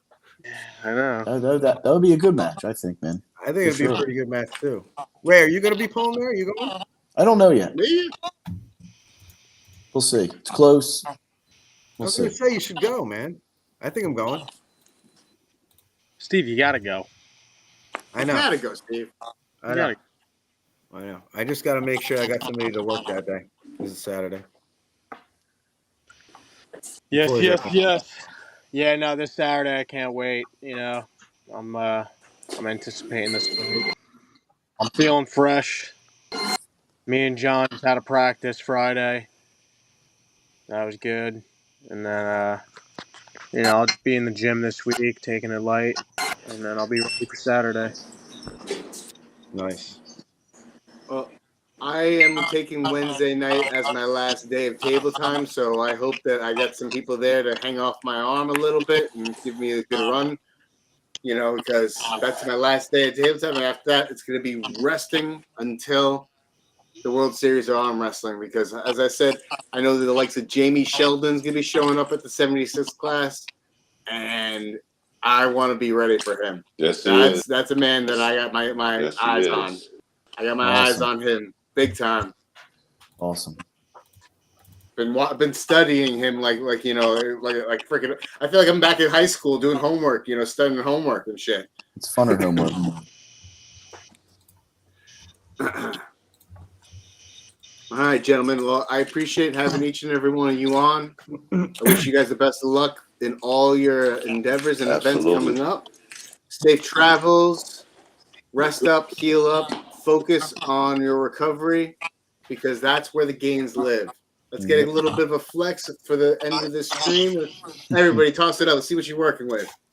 I know. That would be a good match, I think, man. I think it'd be a pretty good match too. Wait, are you going to be pulling there? Are you going? I don't know yet. Me? We'll see. It's close. I We'll was see. going to say you should go, man. I think I'm going. Steve, you gotta go. I know. You gotta go, Steve. I know. I just got to make sure I got somebody to work that day. This is Saturday. Yes. Yeah, no, this Saturday I can't wait. I'm anticipating this fight. I'm feeling fresh. Me and John just had a practice Friday. That was good. And then I'll be in the gym this week, taking it light, and then I'll be ready for Saturday. Nice. Well, I am taking Wednesday night as my last day of table time, so I hope that I got some people there to hang off my arm a little bit and give me a good run, because that's my last day of table time. And after that, it's going to be resting until the World Series of Arm Wrestling, because, as I said, I know that the likes of Jamie Sheldon's going to be showing up at the 76 class, and I want to be ready for him. Yes, he is. That's a man that I got my Yes, he eyes is. on. I got my eyes on him big time. Awesome. Been studying him like freaking. I feel like I'm back in high school doing homework, studying homework and shit. It's funner homework. All right, gentlemen. Well, I appreciate having each and every one of you on. I wish you guys the best of luck in all your endeavors and events coming up. Safe travels. Rest up, heal up, focus on your recovery, because that's where the gains live. Let's get a little bit of a flex for the end of this stream. Everybody toss it up. Let's see what you're working with.